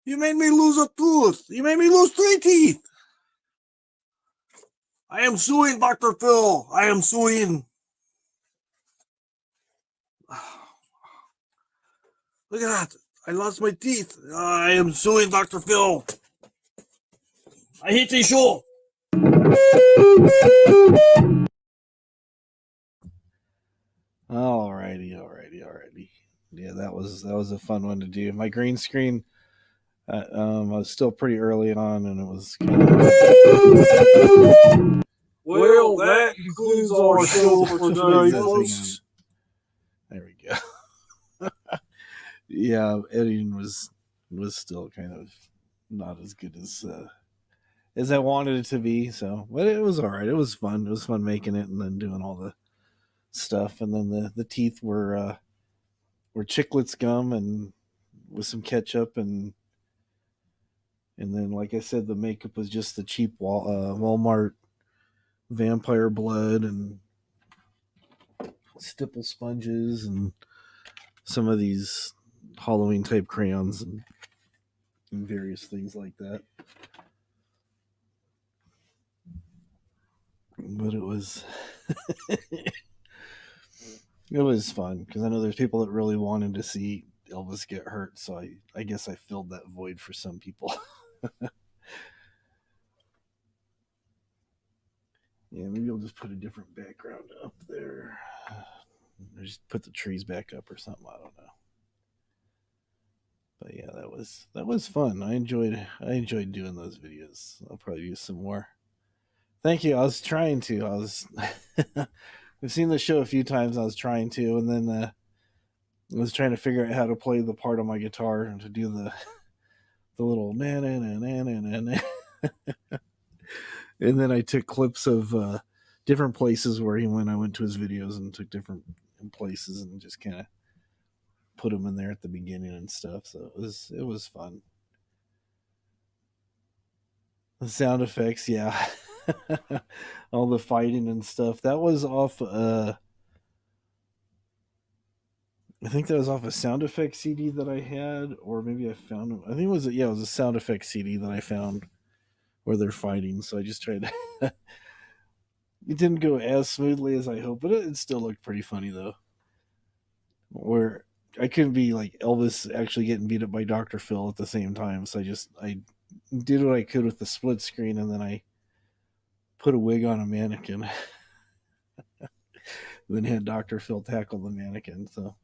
You made me lose a tooth. You made me lose 3 teeth. I am suing Dr. Phil. I am suing. Look at that. I lost my teeth. I am suing Dr. Phil. I hate the show. Alrighty. Yeah, that was a fun one to do. My green screen, I was still pretty early on, and it was kind of. Well, that concludes our show for today, folks. There we go. Yeah, editing was still kind of not as good as I wanted it to be. So, but it was all right. It was fun. It was fun making it and then doing all the stuff. And then the teeth were Chiclets gum and with some ketchup, and then like I said, the makeup was just the cheap Walmart vampire blood and stipple sponges and some of these Halloween type crayons and various things like that. But it was it was fun because I know there's people that really wanted to see Elvis get hurt, so I guess I filled that void for some people. Yeah, maybe I'll just put a different background up there. Or just put the trees back up or something. I don't know. But yeah, that was fun. I enjoyed doing those videos. I'll probably do some more. Thank you. I was trying to. I was I've seen the show a few times. I was trying to, and then I was trying to figure out how to play the part on my guitar and to do the little na na na na na na. And then I took clips of different places where he went. I went to his videos and took different places and just kind of put them in there at the beginning and stuff. So it was fun. The sound effects, yeah. All the fighting and stuff. That was off I think that was off a sound effects CD that I had, or maybe I found them. I think it was it was a sound effects CD that I found where they're fighting. So I just tried to it didn't go as smoothly as I hoped, but it still looked pretty funny though. Where I couldn't be like Elvis actually getting beat up by Dr. Phil at the same time. So I did what I could with the split screen, and then I put a wig on a mannequin. Then had Dr. Phil tackle the mannequin. So,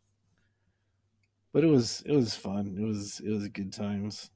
but it was fun. It was good times.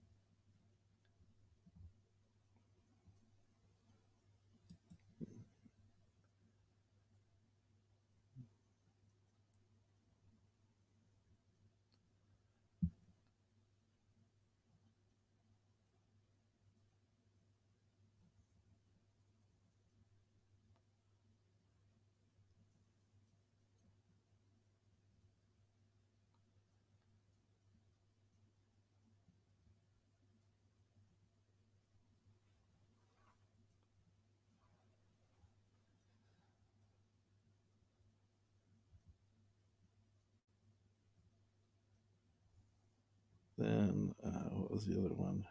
Then what was the other one?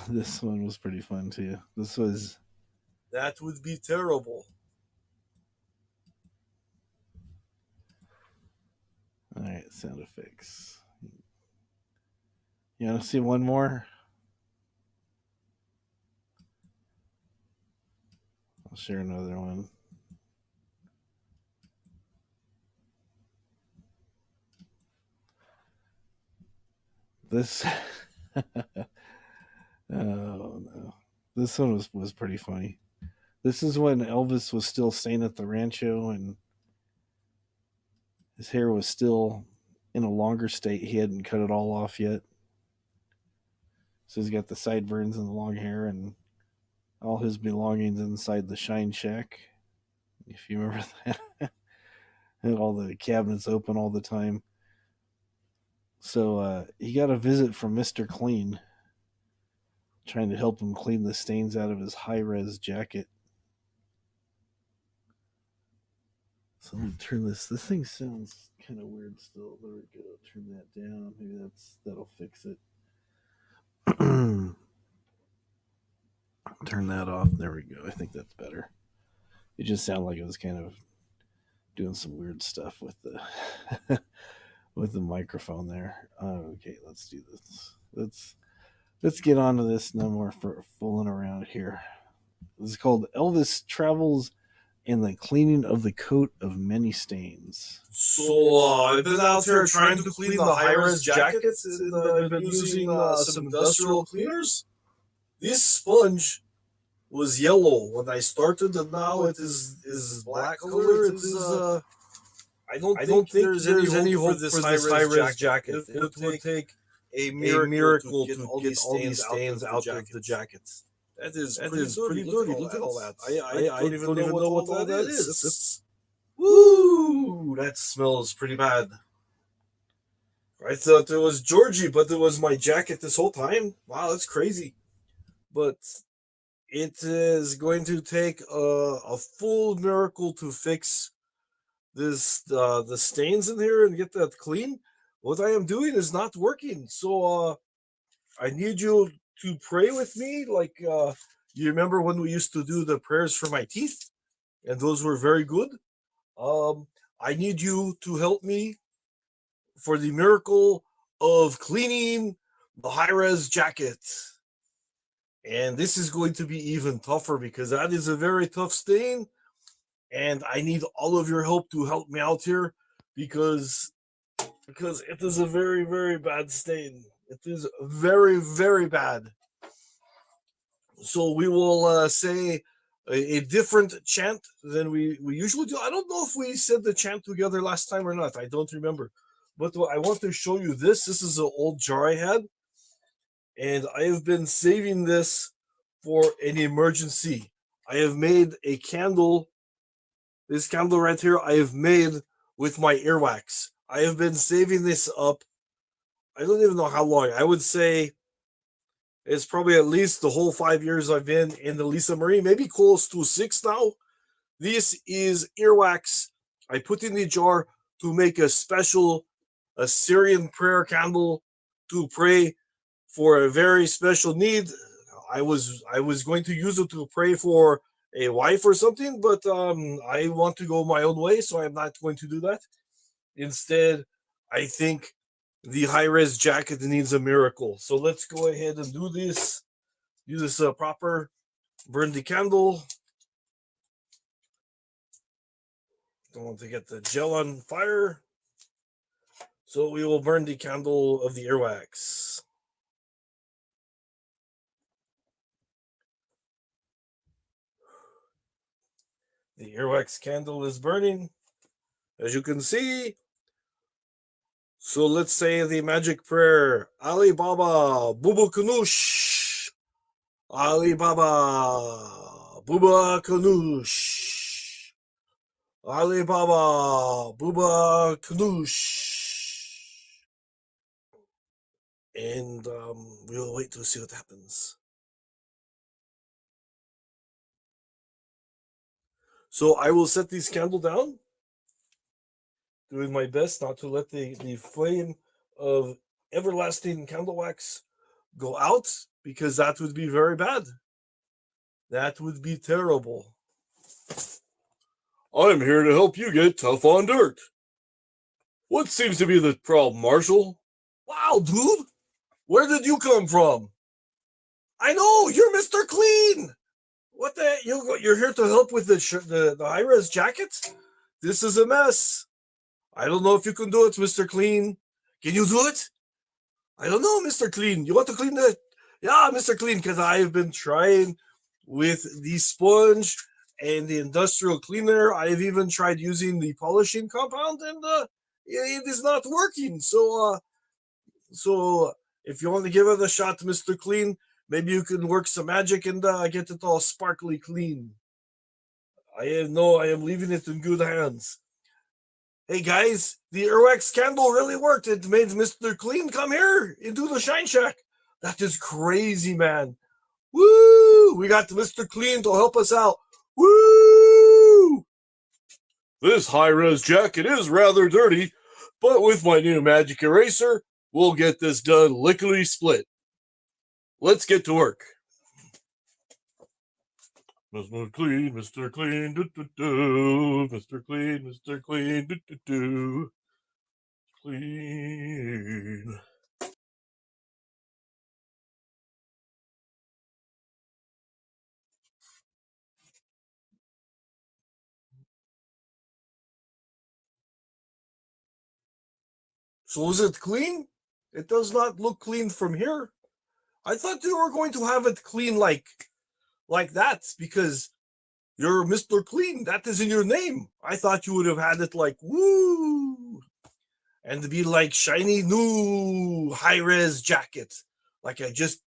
This one was pretty fun too. This was That would be terrible. all right. Sound effects. You want to see one more? I'll share another one. this. Oh no, this one was pretty funny. This is when Elvis was still staying at the rancho and his hair was still in a longer state. He hadn't cut it all off yet. So he's got the sideburns and the long hair and all his belongings inside the Shine Shack. If you remember that. And all the cabinets open all the time. So he got a visit from Mr. Clean, trying to help him clean the stains out of his high-res jacket. So let me turn this. This thing sounds kind of weird still. There we go. Turn that down. Maybe that'll fix it. Turn that off. There we go. I think that's better. It just sounded like it was kind of doing some weird stuff with the with the microphone there. Okay, let's do this. Let's get on to this. No more for fooling around here. This is called Elvis Travels and the Cleaning of the Coat of Many Stains. So I've been out here trying to clean the high-res jackets, and I've been using some industrial cleaners. This sponge was yellow when I started, and now it is black color. It is. I don't think there's any hope for this high-res jacket. It would take a miracle to get all these stains out of the jackets. That is pretty dirty. Look at all that. I don't even know what all that is. Woo! That smells pretty bad. I thought it was Georgie, but it was my jacket this whole time. Wow, that's crazy. But it is going to take a full miracle to fix this the stains in here and get that clean. What I am doing is not working. So I need you to pray with me. Like you remember when we used to do the prayers for my teeth, and those were very good. I need you to help me for the miracle of cleaning the high-res jacket. And this is going to be even tougher because that is a very tough stain. And I need all of your help to help me out here because it is a very, very bad stain. It is very, very bad. So we will say a different chant than we usually do. I don't know if we said the chant together last time or not. I don't remember. But I want to show you this. This is an old jar I had. And I have been saving this for an emergency. I have made a candle. This candle right here I have made with my earwax. I have been saving this up. I don't even know how long. I would say it's probably at least the whole 5 years I've been in the Lisa Marie, maybe close to 6 now. This is earwax I put in the jar to make a special Assyrian prayer candle to pray for a very special need. I was going to use it to pray for a wife or something, but I want to go my own way, so I'm not going to do that. Instead, I think the high-res jacket needs a miracle. So let's go ahead and do this. Do this proper. Burn the candle. Don't want to get the gel on fire. So we will burn the candle of the earwax. The earwax candle is burning, as you can see. So let's say the magic prayer. Ali Baba, Buba Kanush. Ali Baba, Buba Kanush. Ali Baba, Buba Kanush. And we'll wait to see what happens. So I will set this candle down, doing my best not to let the flame of everlasting candle wax go out, because that would be very bad. That would be terrible. I'm here to help you get tough on dirt. What seems to be the problem, Marshall? Wow, dude! Where did you come from? I know, you're Mr. Clean! What the? You're here to help with the high-res jacket? This is a mess. I don't know if you can do it, Mr. Clean. Can you do it? I don't know, Mr. Clean. You want to clean the? Yeah, Mr. Clean, because I've been trying with the sponge and the industrial cleaner. I've even tried using the polishing compound, and it is not working. So if you want to give it a shot, Mr. Clean, maybe you can work some magic and get it all sparkly clean. I am leaving it in good hands. Hey guys, the Earwax candle really worked. It made Mr. Clean come here into the Shine Shack. That is crazy, man. Woo! We got Mr. Clean to help us out. Woo! This high-res jacket is rather dirty, but with my new magic eraser, we'll get this done lickety split. Let's get to work. Mr. Clean, Mr. Clean, do-do-do. Mr. Clean, Mr. Clean, do-do-do. Clean. So is it clean? It does not look clean from here. I thought you were going to have it clean like that because you're Mr. Clean. That is in your name. I thought you would have had it like woo and be like shiny new high-res jacket. Like I just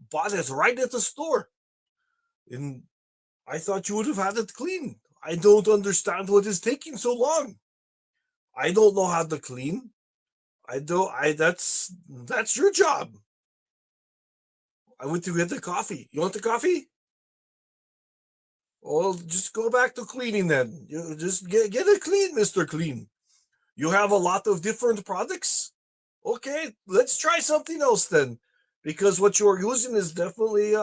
bought it right at the store. And I thought you would have had it clean. I don't understand what is taking so long. I don't know how to clean. That's your job. I went to get the coffee. You want the coffee? Well, just go back to cleaning then. You just get it clean, Mr. Clean. You have a lot of different products? Okay, let's try something else then. Because what you're using is definitely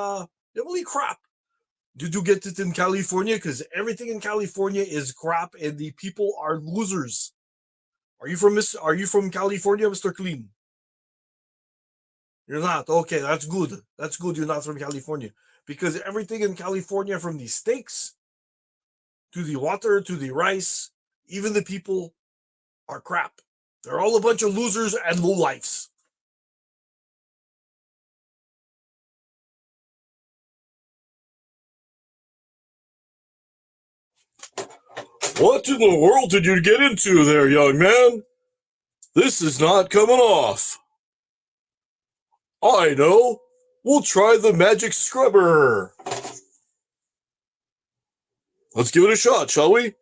crap. Did you get it in California? Because everything in California is crap and the people are losers. Are you from California, Mr. Clean? You're not. Okay, that's good. That's good you're not from California. Because everything in California, from the steaks to the water to the rice, even the people are crap. They're all a bunch of losers and lowlifes. What in the world did you get into there, young man? This is not coming off. I know. We'll try the magic scrubber. Let's give it a shot, shall we?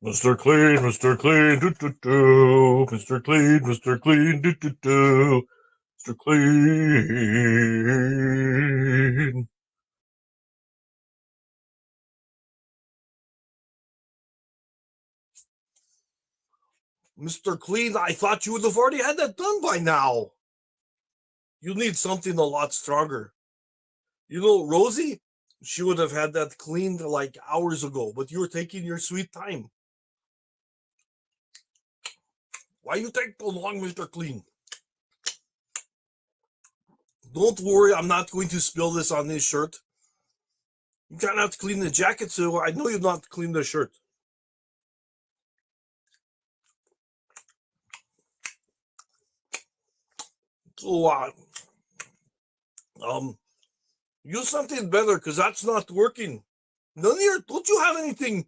Mr. Clean, Mr. Clean, do-do-do. Mr. Clean, Mr. Clean, do-do-do. Mr. Clean. Mr. Clean, I thought you would have already had that done by now. You need something a lot stronger. You know, Rosie, she would have had that cleaned like hours ago, but you were taking your sweet time. Why you take so long, Mr. Clean? Don't worry, I'm not going to spill this on this shirt. You kind of have to clean the jacket, so I know you've not cleaned the shirt. So, use something better, because that's not working. Don't you have anything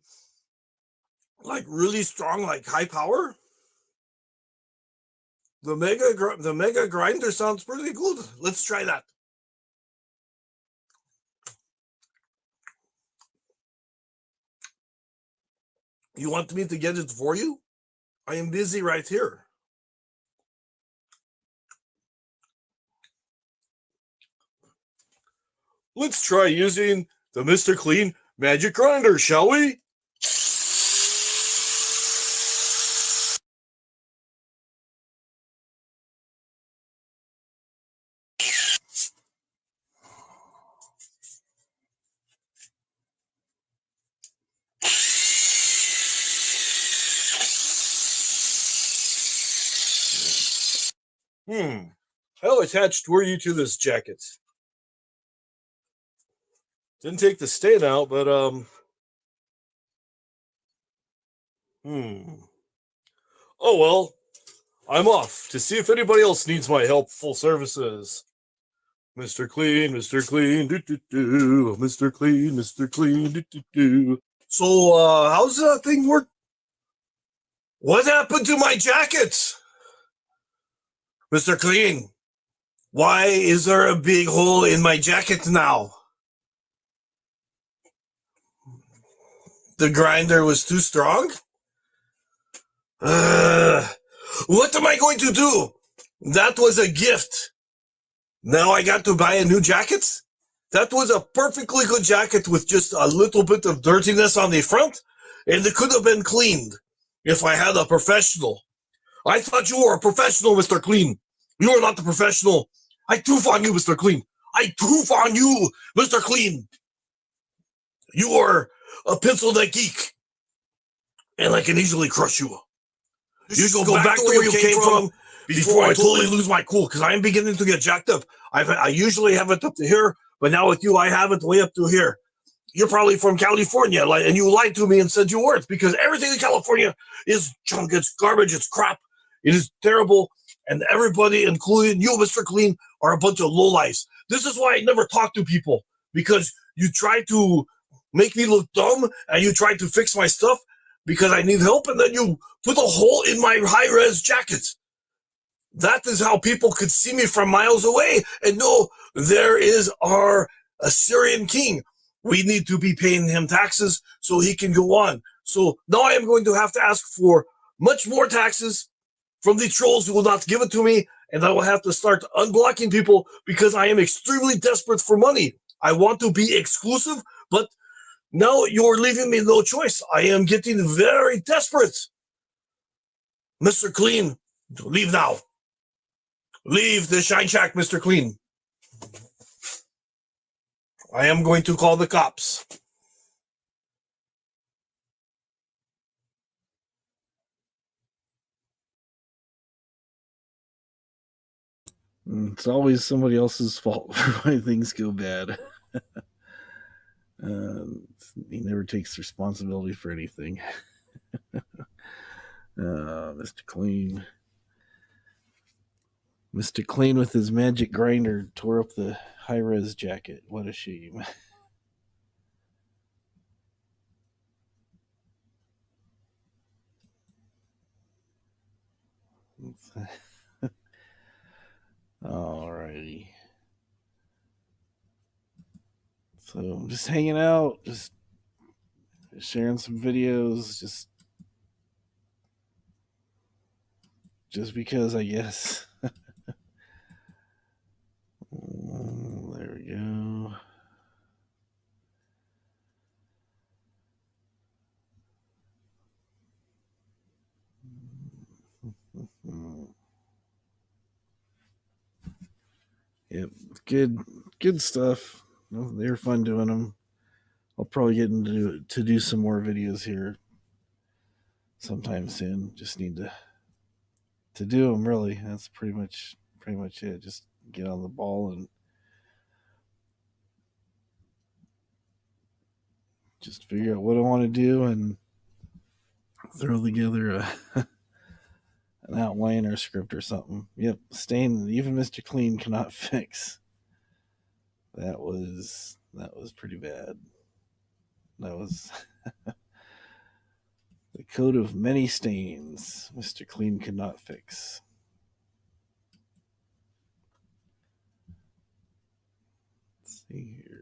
like really strong, like high power? The mega grinder sounds pretty good. Let's try that. You want me to get it for you? I am busy right here. Let's try using the Mr. Clean magic grinder, shall we? How attached were you to this jacket? Didn't take the stain out, but Oh well. I'm off to see if anybody else needs my helpful services. Mr. Clean, Mr. Clean, do. Mr. Clean, Mr. Clean, do. So, how's that thing work? What happened to my jacket? Mr. Clean, why is there a big hole in my jacket now? The grinder was too strong? What am I going to do? That was a gift. Now I got to buy a new jacket? That was a perfectly good jacket with just a little bit of dirtiness on the front, and it could have been cleaned if I had a professional. I thought you were a professional, Mr. Clean. You are not the professional. I toof on you, Mr. Clean. I toof on you, Mr. Clean. You are a pencil neck geek, and I can easily crush you. You should go back to where you came from before I totally lose my cool, because I am beginning to get jacked up. I usually have it up to here, but now with you, I have it way up to here. You're probably from California, and you lied to me and said you weren't, because everything in California is junk. It's garbage. It's crap. It is terrible, and everybody, including you, Mr. Clean, are a bunch of lowlifes. This is why I never talk to people, because you try to make me look dumb, and you try to fix my stuff because I need help, and then you put a hole in my high-res jacket. That is how people could see me from miles away and know there is our Assyrian king. We need to be paying him taxes so he can go on. So now I am going to have to ask for much more taxes from the trolls who will not give it to me, and I will have to start unblocking people because I am extremely desperate for money. I want to be exclusive, but now you're leaving me no choice. I am getting very desperate. Mr. Clean, leave now. Leave the Shine Shack, Mr. Clean. I am going to call the cops. It's always somebody else's fault for why things go bad. He never takes responsibility for anything. Mr. Clean. Mr. Clean with his magic grinder tore up the high-res jacket. What a shame. Alrighty. So I'm just hanging out, just sharing some videos, just because, I guess. There we go. Yep, good stuff. They're fun doing them. I'll probably get into to do some more videos here sometime soon. Just need to do them. Really, that's pretty much it. Just get on the ball and just figure out what I want to do and throw together an outline or a script or something. Yep, stain even Mr. Clean cannot fix. That was pretty bad. That was the coat of many stains Mr. Clean could not fix. Let's see here.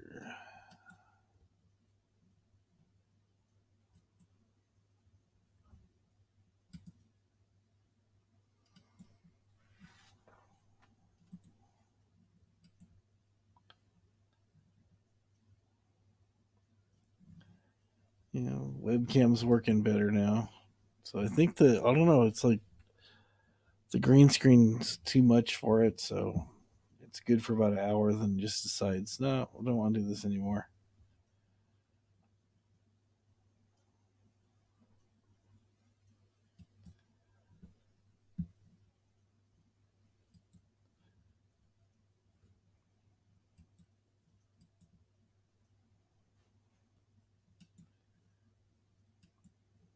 Webcam's working better now. So I think I don't know, it's like the green screen's too much for it, so it's good for about an hour, then just decides, no, I don't want to do this anymore.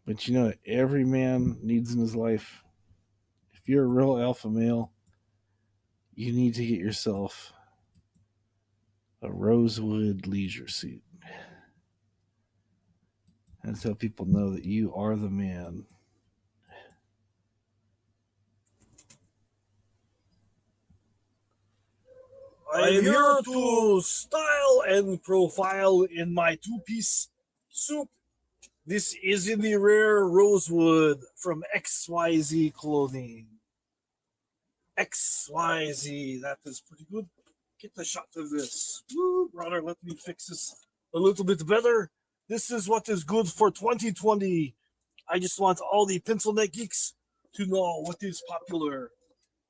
But every man needs in his life, you're a real alpha male, you need to get yourself a rosewood leisure suit. And so people know that you are the man. I am here to style and profile in my two-piece suit. This is in the rare rosewood from XYZ Clothing. XYZ, that is pretty good. Get the shot of this. Woo, brother, let me fix this a little bit better. This is what is good for 2020. I just want all the pencil neck geeks to know what is popular.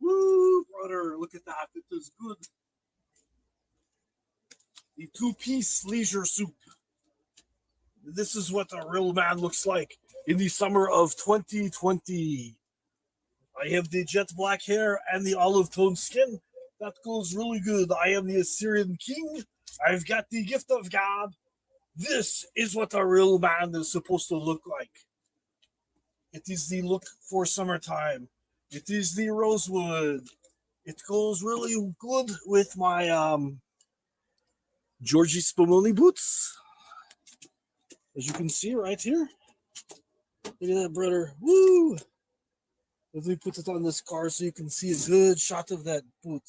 Woo, brother, look at that. It is good. The two-piece leisure suit. This is what a real man looks like in the summer of 2020. I have the jet black hair and the olive tone skin. That goes really good. I am the Assyrian king. I've got the gift of God. This is what a real man is supposed to look like. It is the look for summertime. It is the rosewood. It goes really good with my Georgie Spumoni boots. As you can see right here. Look at that, brother. Woo! Let me put it on this car so you can see a good shot of that boot.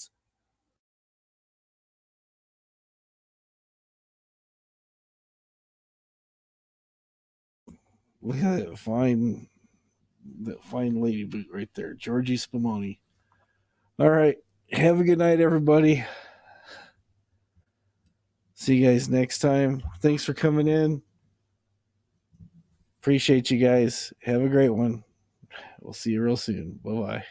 Look at that fine lady boot right there, Georgie Spumoni. All right, have a good night, everybody. See you guys next time. Thanks for coming in. Appreciate you guys. Have a great one. We'll see you real soon. Bye-bye.